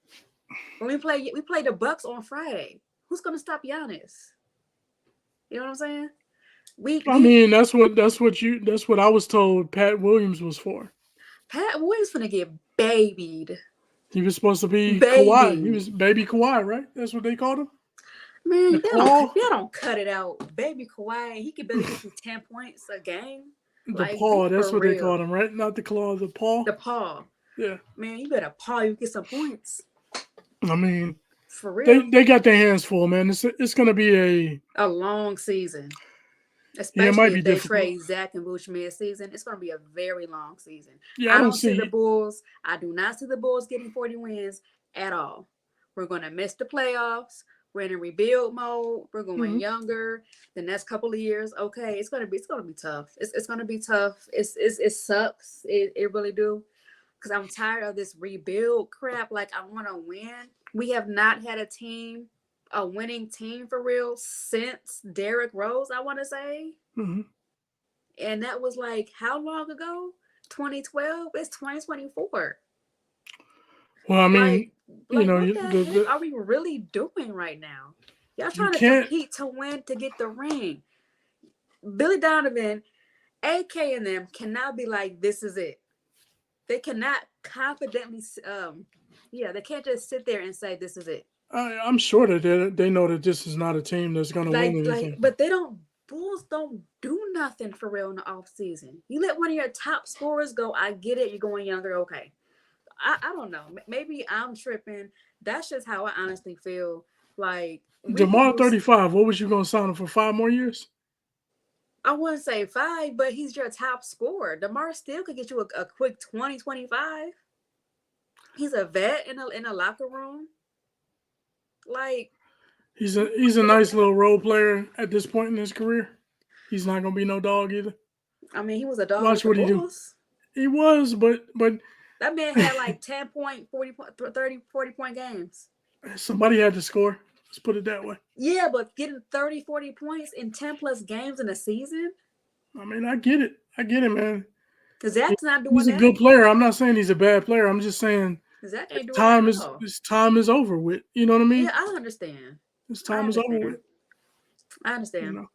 When we play the Bucks on Friday, who's gonna stop Giannis? You know what I'm saying? We I we mean that's what I was told. Pat Williams was for. Pat Williams gonna get babied, He was supposed to be Kawhi. He babied. was baby Kawhi, right? That's what they called him. Man, The Paul, y'all don't cut it out, baby Kawhi. He could barely get you 10 points a game. the Like, be Paul. for That's what they real. called him, right? Not the Claw, the Paul. The Paul, Yeah. man, you better Paul. You get some points I mean, for they real. they got their hands full, man. It's gonna be A long season, it might especially be if they difficult. trade Zach and Bush mid-season. It's gonna be a very long season. Yeah, I I don't don't see the see. Bulls. I do not see the Bulls getting 40 wins at all. We're gonna miss the playoffs. We're in a rebuild mode. We're going Mhm. younger. The next couple of years, okay, it's gonna be tough. It's gonna be tough. It sucks. It really do. Because I'm tired of this rebuild crap. Like I want to win. We have not had a winning team for real since Derrick Rose. I want to say, Mhm. and that was like how long ago? 2012. It's 2024. Well, I mean, Like, what the heck the are we really doing right now? Y'all you trying to can't. compete to win to get the ring. Billy Donovan, AK, and them cannot be like, this is it. They cannot confidently, yeah, they can't just sit there and say, this is it. I'm sure that they know that this is not a team that's going to win Like, anything. but they don't. Bulls don't do nothing for real in the off season. You let one of your top scorers go. I get it. You're going younger. Okay. I don't know. Maybe I'm tripping. That's just how I honestly feel. Like we can Jamal do. 35. What was you gonna sign him for 5 more years? I wouldn't say 5, but he's your top scorer. DeMar still could get you a quick 20, 25. He's a vet in a locker room. Like He's a nice little role player at this point in his career. He's not gonna be no dog either. I mean, he was a dog with Watch the what he do. Bulls. He was, but That man had like 10 point, 40 point, 30, 40 point games. somebody had to score. Let's put it that way. Yeah, but getting 30, 40 points in 10 plus games in a season, I mean, I get it. I get it, man. Zach's not doing He's a that. good player. I'm not saying he's a bad player. I'm just saying Zach ain't doing that at all. his time is over with. You know what I Yeah, mean? I understand. His I time is over with. understand. I You understand. know.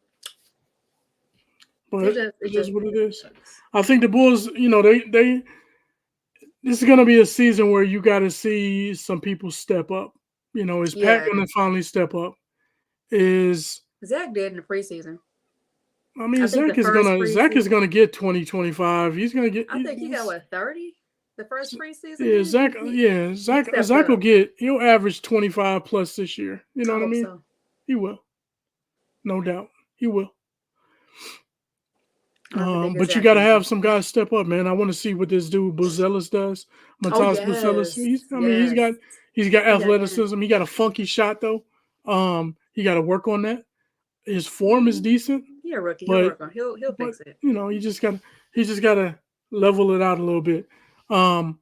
But It it is just what it is. sucks. I think the Bulls, they this is gonna be a season where you got to see some people step up. Is Pat Yeah, gonna finally step up? Is Zach did in the preseason. I mean, I think the first Zach is preseason. gonna get 2025. He's gonna get. I think he got what 30 the first preseason Yeah, game. He stepped Zach will up. get. He'll average 25 plus this year. You know I what I hope mean? so. He will, no doubt. He will. I'm the biggest But you Zach got to fan. have some guys step up, man. I want to see what this dude Buzelis does. Oh Matas Buzelis. yes, I mean, yes. he's got He got game. athleticism. He got a funky shot though. He got to work on that. His form is decent, He a rookie. He'll but work on. He'll but fix it. he just got to level it out a little bit. Um,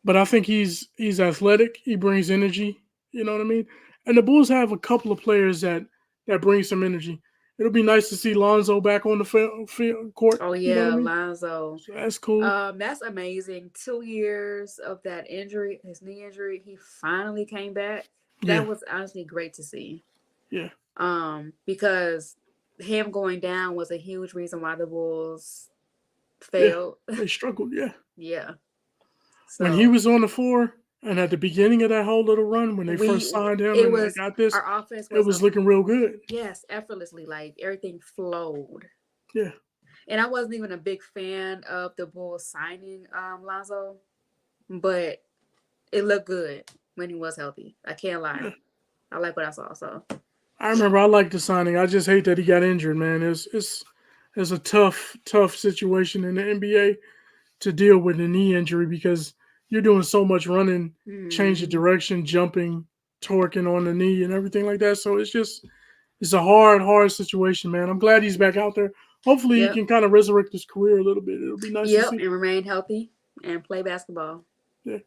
but I think he's athletic. He brings energy. You know what I mean? And the Bulls have a couple of players that bring some energy. It'll be nice to see Lonzo back on the field court. Oh You know what I yeah, mean? Lonzo. So that's cool. That's amazing. 2 years of that injury, his knee injury, he finally came back. Yeah, That was honestly great to see. yeah, Because him going down was a huge reason why the Bulls yeah. failed. They struggled. Yeah, Yeah. when he So was on the floor and at the beginning of that whole little run when they we first signed him it and they was got this, our offense it was was looking real good. yes, effortlessly. Like everything flowed. Yeah, And I wasn't even a big fan of the Bulls signing Lonzo, but it looked good when he was healthy. I can't lie. yeah. I like what I saw. So I remember I liked the signing. I just hate that he got injured, man. It's a tough situation in the NBA to deal with a knee injury because you're doing so much running, change of mm-hmm. direction, jumping, torquing on the knee and everything like that. So it's a hard situation, man. I'm glad he's back out there. Hopefully he Yep. can kind of resurrect his career a little bit. It'll be nice to Yep. see. And remain healthy and play basketball. Yeah.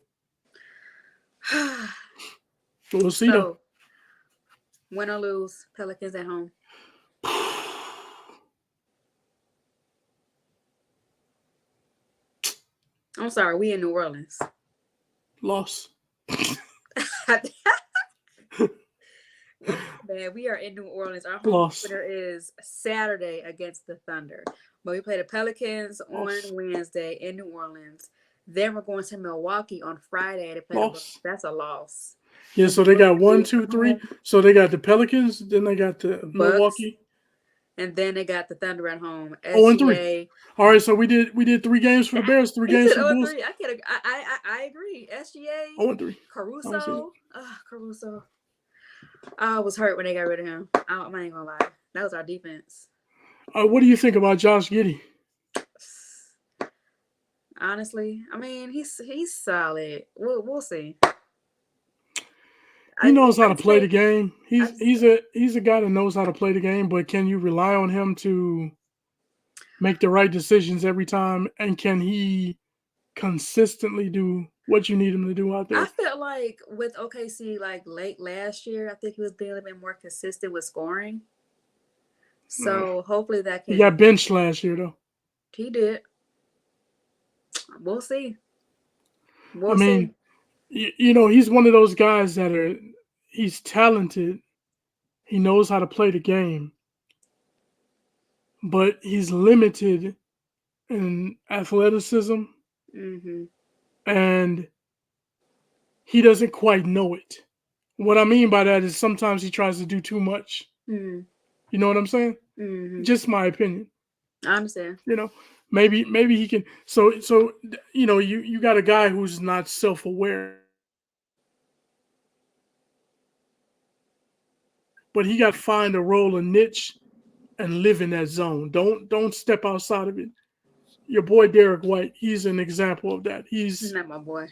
We'll see though. So win or lose, Pelicans at home. I'm sorry, we in New Orleans. Loss. Man, we are in New Orleans. Our home Loss. opener is Saturday against the Thunder. But we play the Pelicans on Loss. Wednesday in New Orleans. Then we're going to Milwaukee on Friday to play the Bucks. Loss. That's a loss. Yeah, so they got 1, 2, 3. So they got the Pelicans, then they got the Bucks, Milwaukee. and then they got the Thunder at home. 0-3. All right, so we did 3 games for the Bears, 3 He games said for the Bulls. 0-3. I agree. SGA. 0-3. Caruso. Caruso. I was hurt when they got rid of him. I ain't gonna lie. That was our defense. What do you think about Josh Giddey? Honestly, I mean he's solid. We'll see. He knows how to play the game. He's a guy that knows how to play the game, but can you rely on him to make the right decisions every time? And can he consistently do what you need him to do out there? I felt like with OKC, like late last year, I think he was being a little bit more consistent with scoring. So hopefully that can. He got benched last year, though. He did. We'll see. I mean, he's one of those guys that he's talented. He knows how to play the game, but he's limited in athleticism, and he doesn't quite know it. What I mean by that is sometimes he tries to do too much. You know what I'm saying? Mm-hmm. Just my opinion. I understand. You know, maybe he can. You got a guy who's not self aware, but he got to find a role, a niche, and live in that zone. Don't step outside of it. Your boy Derek White, he's an example of that. Not my boy.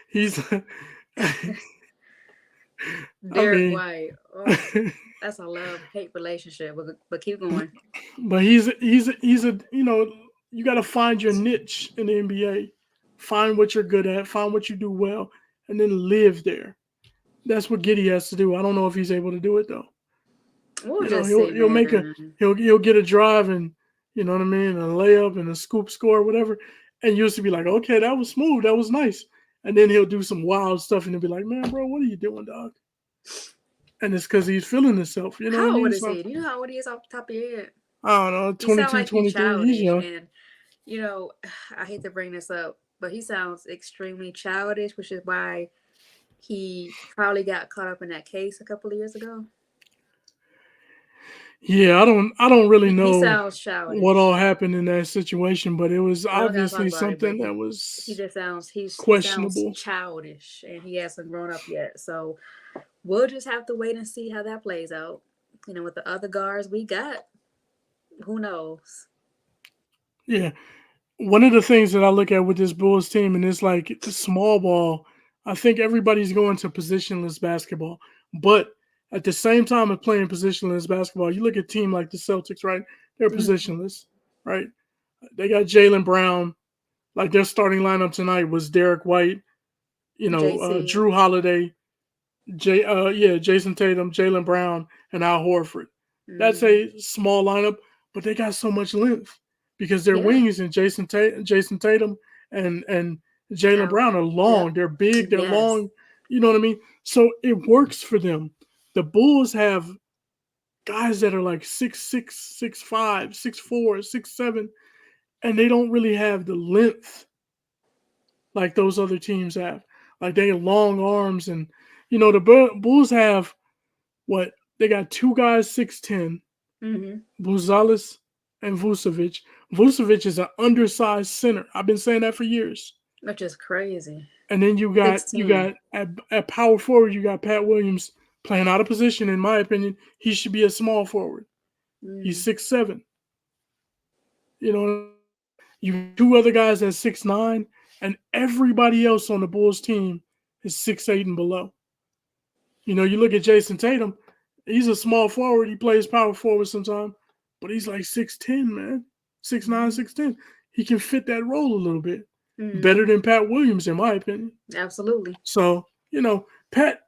He's I Derek mean, White. Oh, that's a love hate relationship. But keep going. but he's a you got to find your niche in the NBA. Find what you're good at, find what you do well, and then live there. That's what Giddy has to do. I don't know if he's able to do it though. We'll You know, just see, he'll make a man. he'll get a drive and you know what I mean, a layup and a scoop score, whatever. And you used to be like, okay, that was smooth, that was nice. And then he'll do some wild stuff and he'll be like, man, bro, what are you doing, dog? And it's because he's feeling himself. You know what I How old mean? is So he? Do you know how old he is off the top of your head? I don't know, He sounds 22, like he's 23. He's childish, young. and you know, I hate to bring this up, but he sounds extremely childish, which is why he probably got caught up in that case a couple of years ago. Yeah, I don't really He know sounds what all childish. happened in that situation, but it was We don't gotta talk obviously about it, but something that he was just sounds he sounds questionable. childish, and he hasn't grown up yet. So we'll just have to wait and see how that plays out. You know, with the other guards we got, who knows? Yeah. One of the things that I look at with this Bulls team, and it's like small ball, I think everybody's going to positionless basketball. But at the same time of playing positionless basketball, you look at a team like the Celtics, right? They're Mm-hmm. positionless, right? They got Jaylen Brown. Like their starting lineup tonight was Derek White, JT. Drew Holiday, Jason Tatum, Jaylen Brown, and Al Horford. That's Mm-hmm. a small lineup, but they got so much length because their Yeah. wings and Jason Tatum and Jaylen Out. Brown are Yep. long. They're big. They're Yes. long. You know what I mean? So it works for them. The Bulls have guys that are like 6'6", 6'5", 6'4", 6'7", and they don't really have the length like those other teams have. Like they have long arms, and the Bulls have what they got two guys 6'10", Mm-hmm. Buzalis and Vucevic. Vucevic is an undersized center. I've been saying that for years. Which is crazy. And then you got Six you ten. got at power forward, you got Pat Williams playing out of position. In my opinion, he should be a small forward. He's Mm. 6'7". You know, you got two other guys at 6'9", and everybody else on the Bulls team is 6'8" and below. You look at Jason Tatum, he's a small forward. He plays power forward sometimes, but he's like 6'10", man. 6'9", Mm-hmm. 6'10". He can fit that role a little bit. Better Mm-hmm. than Pat Williams, in my opinion. Absolutely. So, Pat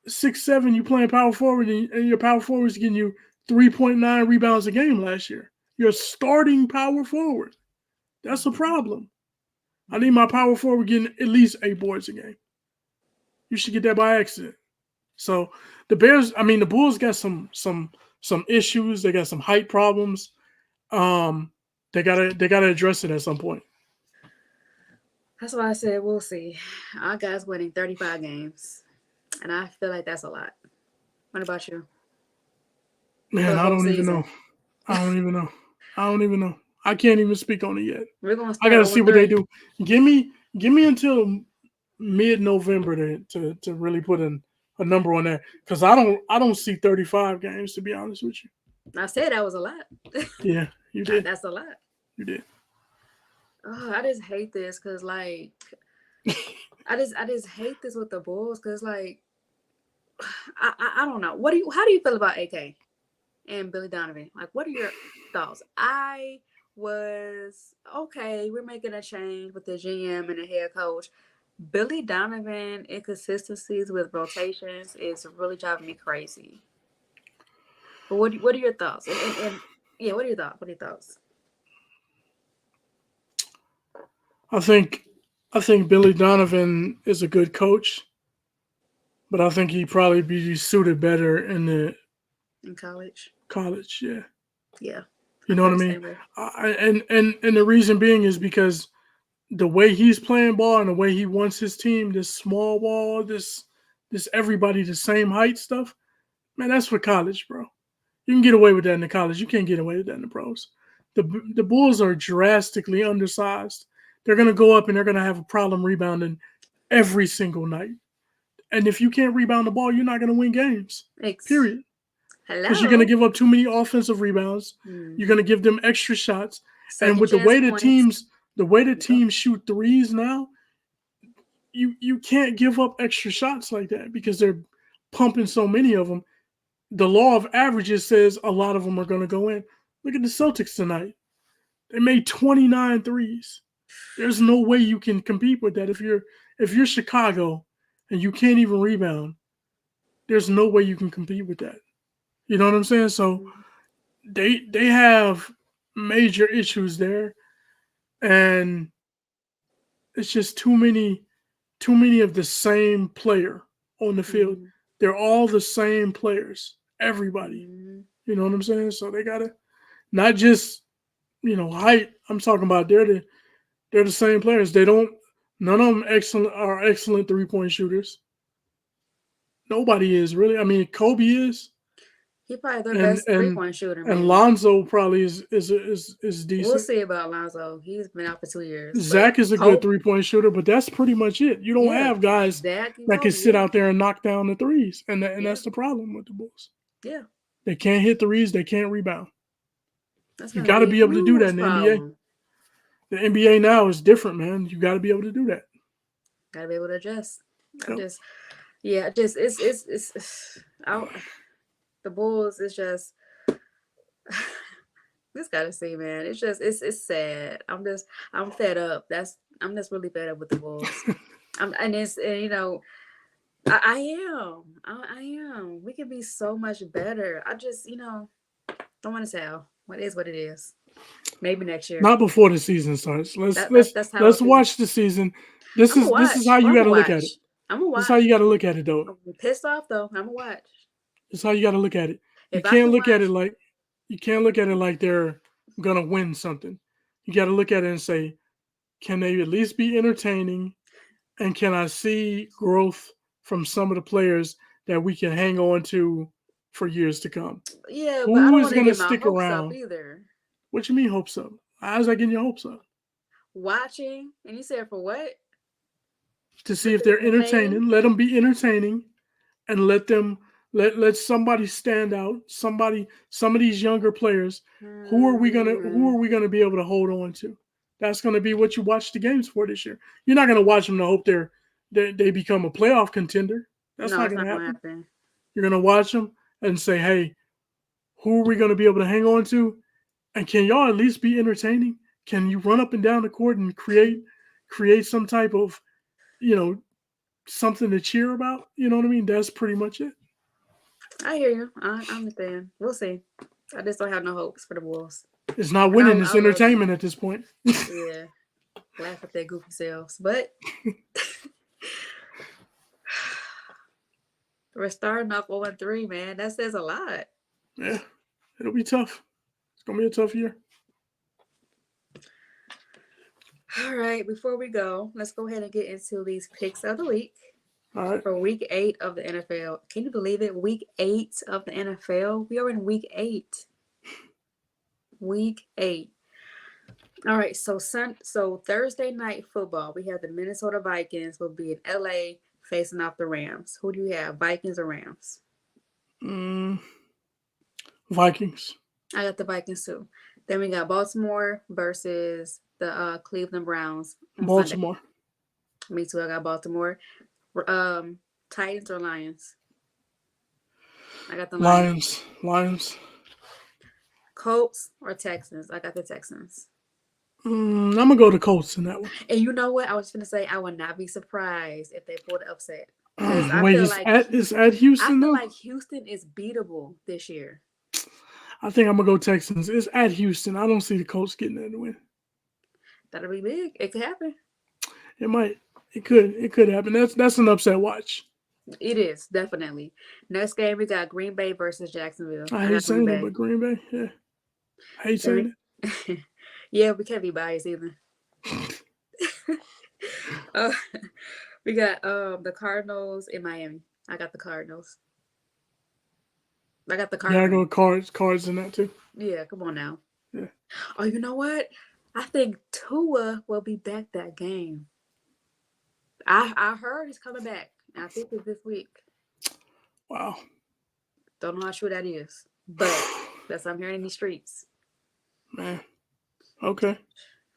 6'7", you playing power forward, and your power forward's getting you 3.9 rebounds a game last year. You're starting power forward. That's a problem. I need my power forward getting at least 8 boards a game. You should get that by accident. So the Bears, I mean, the Bulls got some issues. They got some height problems. Um, they gotta address it at some point. That's why I said we'll see. Our guys winning 35 games, and I feel like that's a lot. What about you for Man, the I whole don't even know. season? I don't even know. I don't even know. I can't even speak on it yet. We're gonna I start gotta 0 see what they 3. do. Give me until mid-November to really put a number on that because I don't see 35 games to be honest with you. I said that was a lot. Yeah, you did. That's a lot. You did. Oh, I just hate this because like I just hate this with the Bulls because like I don't know. What do you how do you feel about AK and Billy Donovan? Like, what are your thoughts? I was okay. We're making a change with the GM and the head coach. Billy Donovan inconsistencies with rotations is really driving me crazy. But what are your thoughts? And yeah, what are your thoughts? What are your thoughts? I think I think Billy Donovan is a good coach, but I think he'd probably be suited better in the In college? college. Yeah, Yeah, I you know feel what I the mean. same way. And the reason being is because the way he's playing ball and the way he wants his team, this small ball, this everybody the same height stuff, man, that's for college, bro. You can get away with that in the college. You can't get away with that in the pros. The Bulls are drastically undersized. They're gonna go up and they're gonna have a problem rebounding every single night. And if you can't rebound the ball, you're not gonna win games. Ex- Period. Because you're gonna Hello. give up too many offensive rebounds. You're Mm-hmm. gonna give them extra shots. And Second with chance points. the way the There you go. teams shoot threes now, you can't give up extra shots like that because they're pumping so many of them. The law of averages says a lot of them are going to go in. Look at the Celtics tonight. They made 29 threes. There's no way you can compete with that if you're Chicago and you can't even rebound. There's no way you can compete with that. You know what I'm saying? So Mhm. they have major issues there, and it's just too many of the same player on the field. Mhm. They're all the same players. Everybody. Mhm. You know what I'm saying? So they gotta not just height. I'm talking about they're the same players. They don't none of them excellent 3-point shooters. Nobody is really. I mean, Kobe is, He probably their and best three and point shooter, and maybe. Lonzo probably is We'll decent. see about Alonzo. He's been out for 2 years, but Zach is a good Kobe, 3-point shooter, but that's pretty much it. You don't yeah, have guys Zach and that can Kobe, sit yeah, out there and knock down the threes, and yeah, that's the problem with the Bulls. yeah. They can't hit threes. They can't rebound. That's You gonna got to be a be able to do that huge in the NBA. problem. The NBA now is different, man. You got to be able to do that. Gotta be able to adjust. I Yep. just, yeah, just it's I, the Bulls. It's just just gotta see, man. It's just it's sad. I'm fed up. I'm just really fed up with the Bulls. I am. I am. We could be so much better. I just don't want to tell. What is what it is. Maybe next year. Not before the season starts. Let's That let's that's how I let's feel. watch the season. This I'm gonna is this is watch. how Oh, you I'm got gonna to look at it. watch. I'm gonna This is how watch. you got to look at it, though. I'm gonna be pissed off though. I'm gonna watch. This is how you got to look at it. You If I can't can look at it watch, like you can't look at it like they're gonna win something. You got to look at it and say, can they at least be entertaining? And can I see growth from some of the players that we can hang on to for years to come? yeah, but I Who don't is want to going to get my stick hopes up around? either. What you mean hopes up? How's that getting your hopes up? Watching, and you said for what? To see For if they're entertaining? entertaining. Let them be entertaining, and let somebody stand out. Some of these younger players. Who Hmm. are we gonna be able to hold on to? That's gonna be what you watch the games for this year. You're not gonna watch them to hope they become a playoff contender. That's No, not it's gonna not gonna happen. happen. You're gonna watch them and say, hey, who are we gonna be able to hang on to? And can y'all at least be entertaining? Can you run up and down the court and create some type of you know something to cheer about? You know what I mean? That's pretty much it. I hear you. I understand. We'll see. I just don't have no hopes for the Wolves. It's not And winning, it's I love them. entertainment at this point. Yeah. Laugh at their goofy selves. But we're starting off 0-3, man. That says a lot. Yeah, it'll be tough. It's gonna be a tough year. All right, before we go, let's go ahead and get into these picks of the week All right. for week 8 of the NFL. Can you believe it? Week 8 of the NFL. We are in week 8. Week 8. All right, so Thursday night football, we have the Minnesota Vikings will be in LA facing off the Rams. Who do you have, Vikings or Rams? Mm, Vikings. I got the Vikings too. Then we got Baltimore versus the Cleveland Browns on Sunday. Baltimore. Me too. I got Baltimore. Um, Titans or Lions? I got the Lions. Lions. Lions. Colts or Texans? I got the Texans. I'm gonna go to Colts in that one. And you know what? I was gonna say I would not be surprised if they pulled the upset because Wait, it's at I Houston feel though. like Houston is beatable this year. I think I'm gonna go Texans. It's at Houston. I don't see the Colts getting that win. That'll be big. It could happen. It might. It could. It could happen. That's an upset watch. It is definitely. Next game we got Green Bay versus Jacksonville. I I hate got Green saying it, Bay. but Green Bay. Yeah, I hate Then saying we, yeah, we can't be biased either. it. uh, we got the Cardinals in Miami. I got the Cardinals. I got the Yeah, I go Cardinals. cards in that too. Yeah, come on now. Yeah. Oh, you know what? I think Tua will be back that game. I heard he's coming back. I think it's this week. Wow. Don't know how true that is, but that's what I'm hearing in the streets. Man. Okay.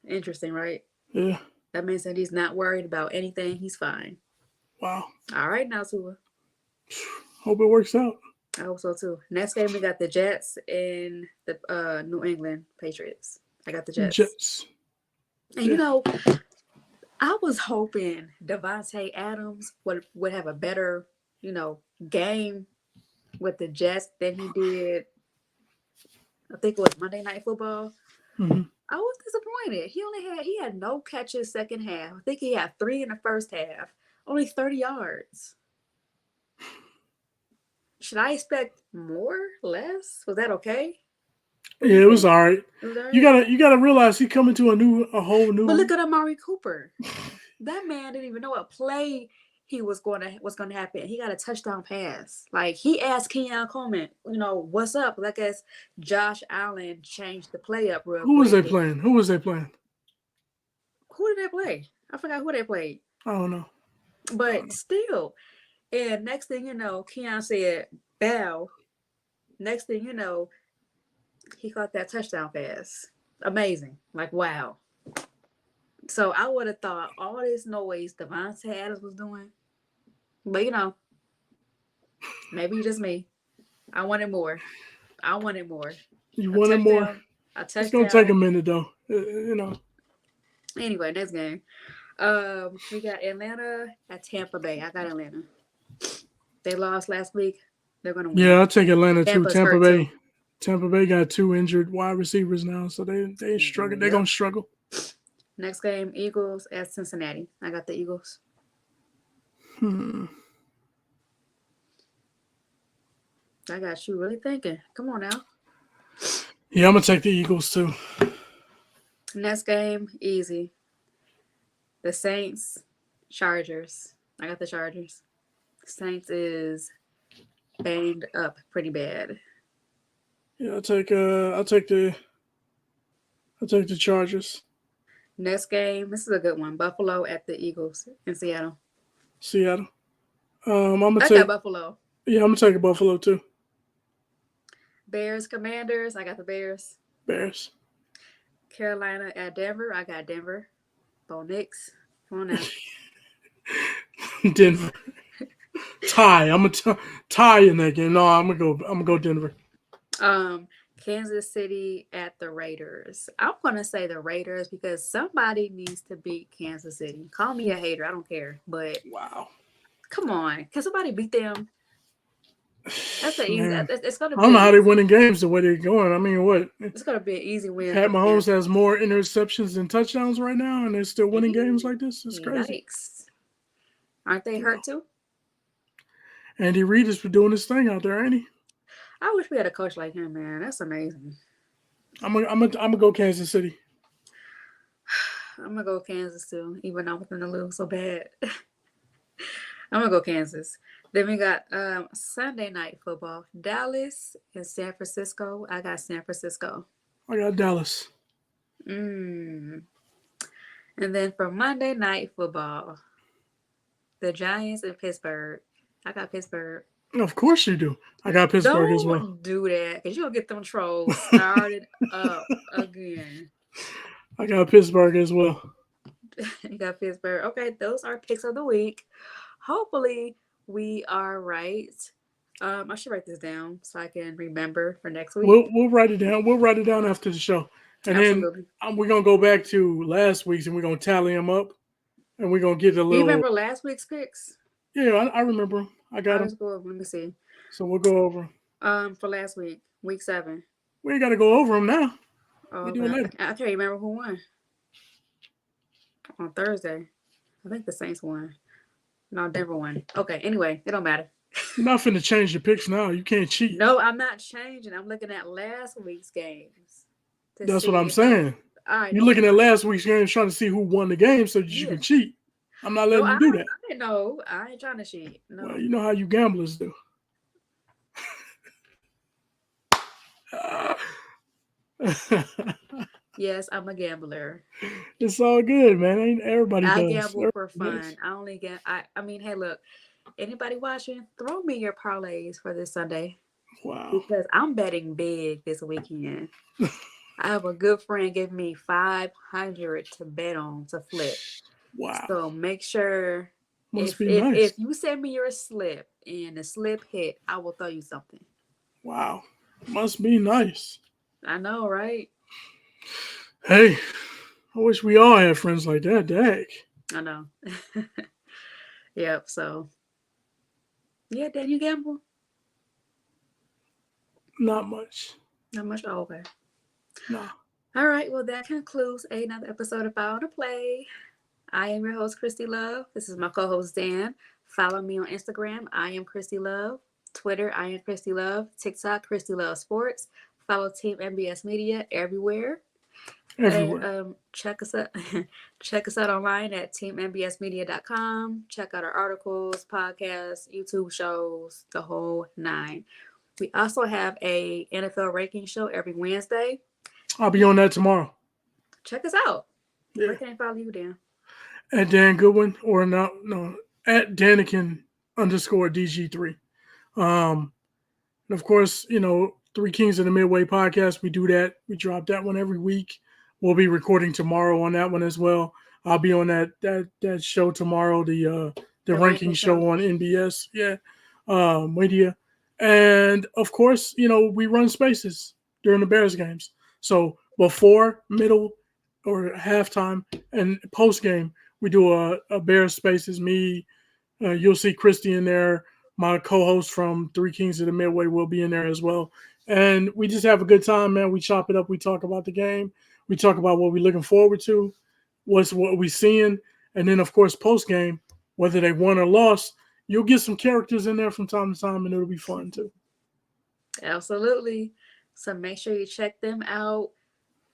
Interesting, right? Yeah. That means that he's not worried about anything. He's fine. Wow. All right, now Tua. Hope it works out. I hope so too. Next game we got the Jets and the New England Patriots. I got the Jets. Jets. And Yeah. I was hoping Devontae Adams would have a better, game with the Jets than he did. I think it was Monday Night Football. Mm-hmm. I was disappointed. He had no catches second half. I think he had 3 in the first half. Only 30 yards. Should I expect more? Less? Was that okay? Yeah, it was all right. It was all You right. gotta realize he coming to a whole But new. look at Amari Cooper. That man didn't even know what play was going to happen. He got a touchdown pass. Like he asked Kenyon Coleman, what's up? Like as Josh Allen changed the play up real Who was they quick. playing? Who was they playing? Who did they play? I forgot who they played. I don't know. But still. And next thing you know, Kenyon said, bow. Next thing you know, he caught that touchdown pass. Amazing. Like, wow. So I would have thought all this noise Devontae Adams was doing. But maybe just me. I wanted more. You A wanted more. touchdown. A It's gonna take a touchdown. minute though. Anyway, next game. We got Atlanta at Tampa Bay. I got Atlanta. They lost last week. They're gonna win. Yeah, I'll take Atlanta too. Tampa's hurt too. Tampa Bay got 2 injured wide receivers now, so they struggle. They're gonna struggle. Next game, Eagles at Cincinnati. I got the Eagles. Hmm. I got you really thinking. Come on now. Yeah, I'm gonna take the Eagles too. Next game, easy. The Saints, Chargers. I got the Chargers. Saints is banged up pretty bad. Yeah, I'll take the Chargers. Next game, this is a good one. Buffalo at the Eagles in Seattle. Seattle. I'm gonna I take. got Buffalo. Yeah, I'm gonna take a Buffalo too. Bears, Commanders. I got the Bears. Bears. Carolina at Denver. I got Denver. Bo Nix. Come on now. Denver. Tie. I'm gonna tie in that game. No, I'm gonna go Denver. Kansas City at the Raiders. I'm gonna say the Raiders because somebody needs to beat Kansas City. Call me a hater. I don't care, but wow. Come on, can somebody beat them? That's the easy. It's gonna I be. don't know how they're winning games the way they're going. I mean, what? It's gonna be an easy win. Pat Mahomes has more interceptions than touchdowns right now, and they're still winning games like this. It's crazy. Yikes! Aren't they hurt too? Andy Reid is doing his thing out there, ain't he? I wish we had a coach like him, man. That's amazing. I'm gonna go Kansas City. I'm gonna go Kansas too, even though I want them to lose so bad. I'm gonna go Kansas. Then we got Sunday night football. Dallas and San Francisco. I got San Francisco. I got Dallas. And then for Monday night football, the Giants and Pittsburgh. I got Pittsburgh. Of course you do. I got Pittsburgh as well. Don't do that because you'll get them trolls started up again. I got Pittsburgh as well. You got Pittsburgh. Okay, those are picks of the week. Hopefully we are right. I should write this down so I can remember for next week. We'll write it down. We'll write it down after the show, and Absolutely. then we're gonna go back to last week's and we're gonna tally them up, and we're gonna get a little. Do you remember last week's picks? Yeah, I remember them. I got them. Let me see. So we'll go over. For last week, week 7. We ain't got to go over them now. Oh, okay. I can't remember who won on Thursday. I think the Saints won. No, Denver won. Okay. Anyway, it don't matter. You're not finna change your picks now. You can't cheat. No, I'm not changing. I'm looking at last week's games. That's what I'm saying. All right. You're looking at last week's games trying to see who won the game so that you can cheat. I'm not No, letting you do that. I know. I ain't trying to cheat. Well, No. you know how you gamblers do. Yes, I'm a gambler. It's all good, man. Ain't everybody I does. gamble for Everybody fun. does. I only get. I mean, hey, look. Anybody watching? Throw me your parlays for this Sunday Wow. because I'm betting big this weekend. I have a good friend giving me 500 to bet on to flip. Wow. So make sure Must if be if nice. if you send me your slip and the slip hit, I will throw you something. Wow. Must be nice. I know, right? Hey, I wish we all had friends like that, Dag. I know. Yep. So yeah, Dan, you gamble? Not much. Not much. Oh, okay. Nah. All right. Well, that concludes another episode of File to Play. I am your host, Christy Love. This is my co-host Dan. Follow me on Instagram. I am Christy Love. Twitter, I am Christy Love. TikTok, Christy Love Sports. Follow Team MBS Media everywhere. And Everywhere. check us out. Check us out online at teammbsmedia.com. Check out our articles, podcasts, YouTube shows, the whole nine. We also have a NFL ranking show every Wednesday. I'll be on that tomorrow. Check us out. Where Yeah. can I follow you, Dan? At Dan Goodwin or no at Danikin underscore DG3. Um, and of course, Three Kings of the Midway podcast. We do that. We drop that one every week. We'll be recording tomorrow on that one as well. I'll be on that show tomorrow. The The ranking ranking show. show on NBS. Yeah, media, and of course, we run spaces during the Bears games. So before, middle, or halftime and post game, we do a Bears spaces. Me, you'll see Christy in there. My co-host from Three Kings of the Midway will be in there as well. And we just have a good time, man. We chop it up. We talk about the game. We talk about what we're looking forward to, what we seeing, and then of course post game, whether they won or lost, you'll get some characters in there from time to time, and it'll be fun too. Absolutely. So make sure you check them out,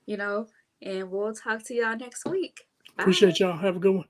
you know, and we'll talk to y'all next week. Bye. Appreciate y'all. Have a good one.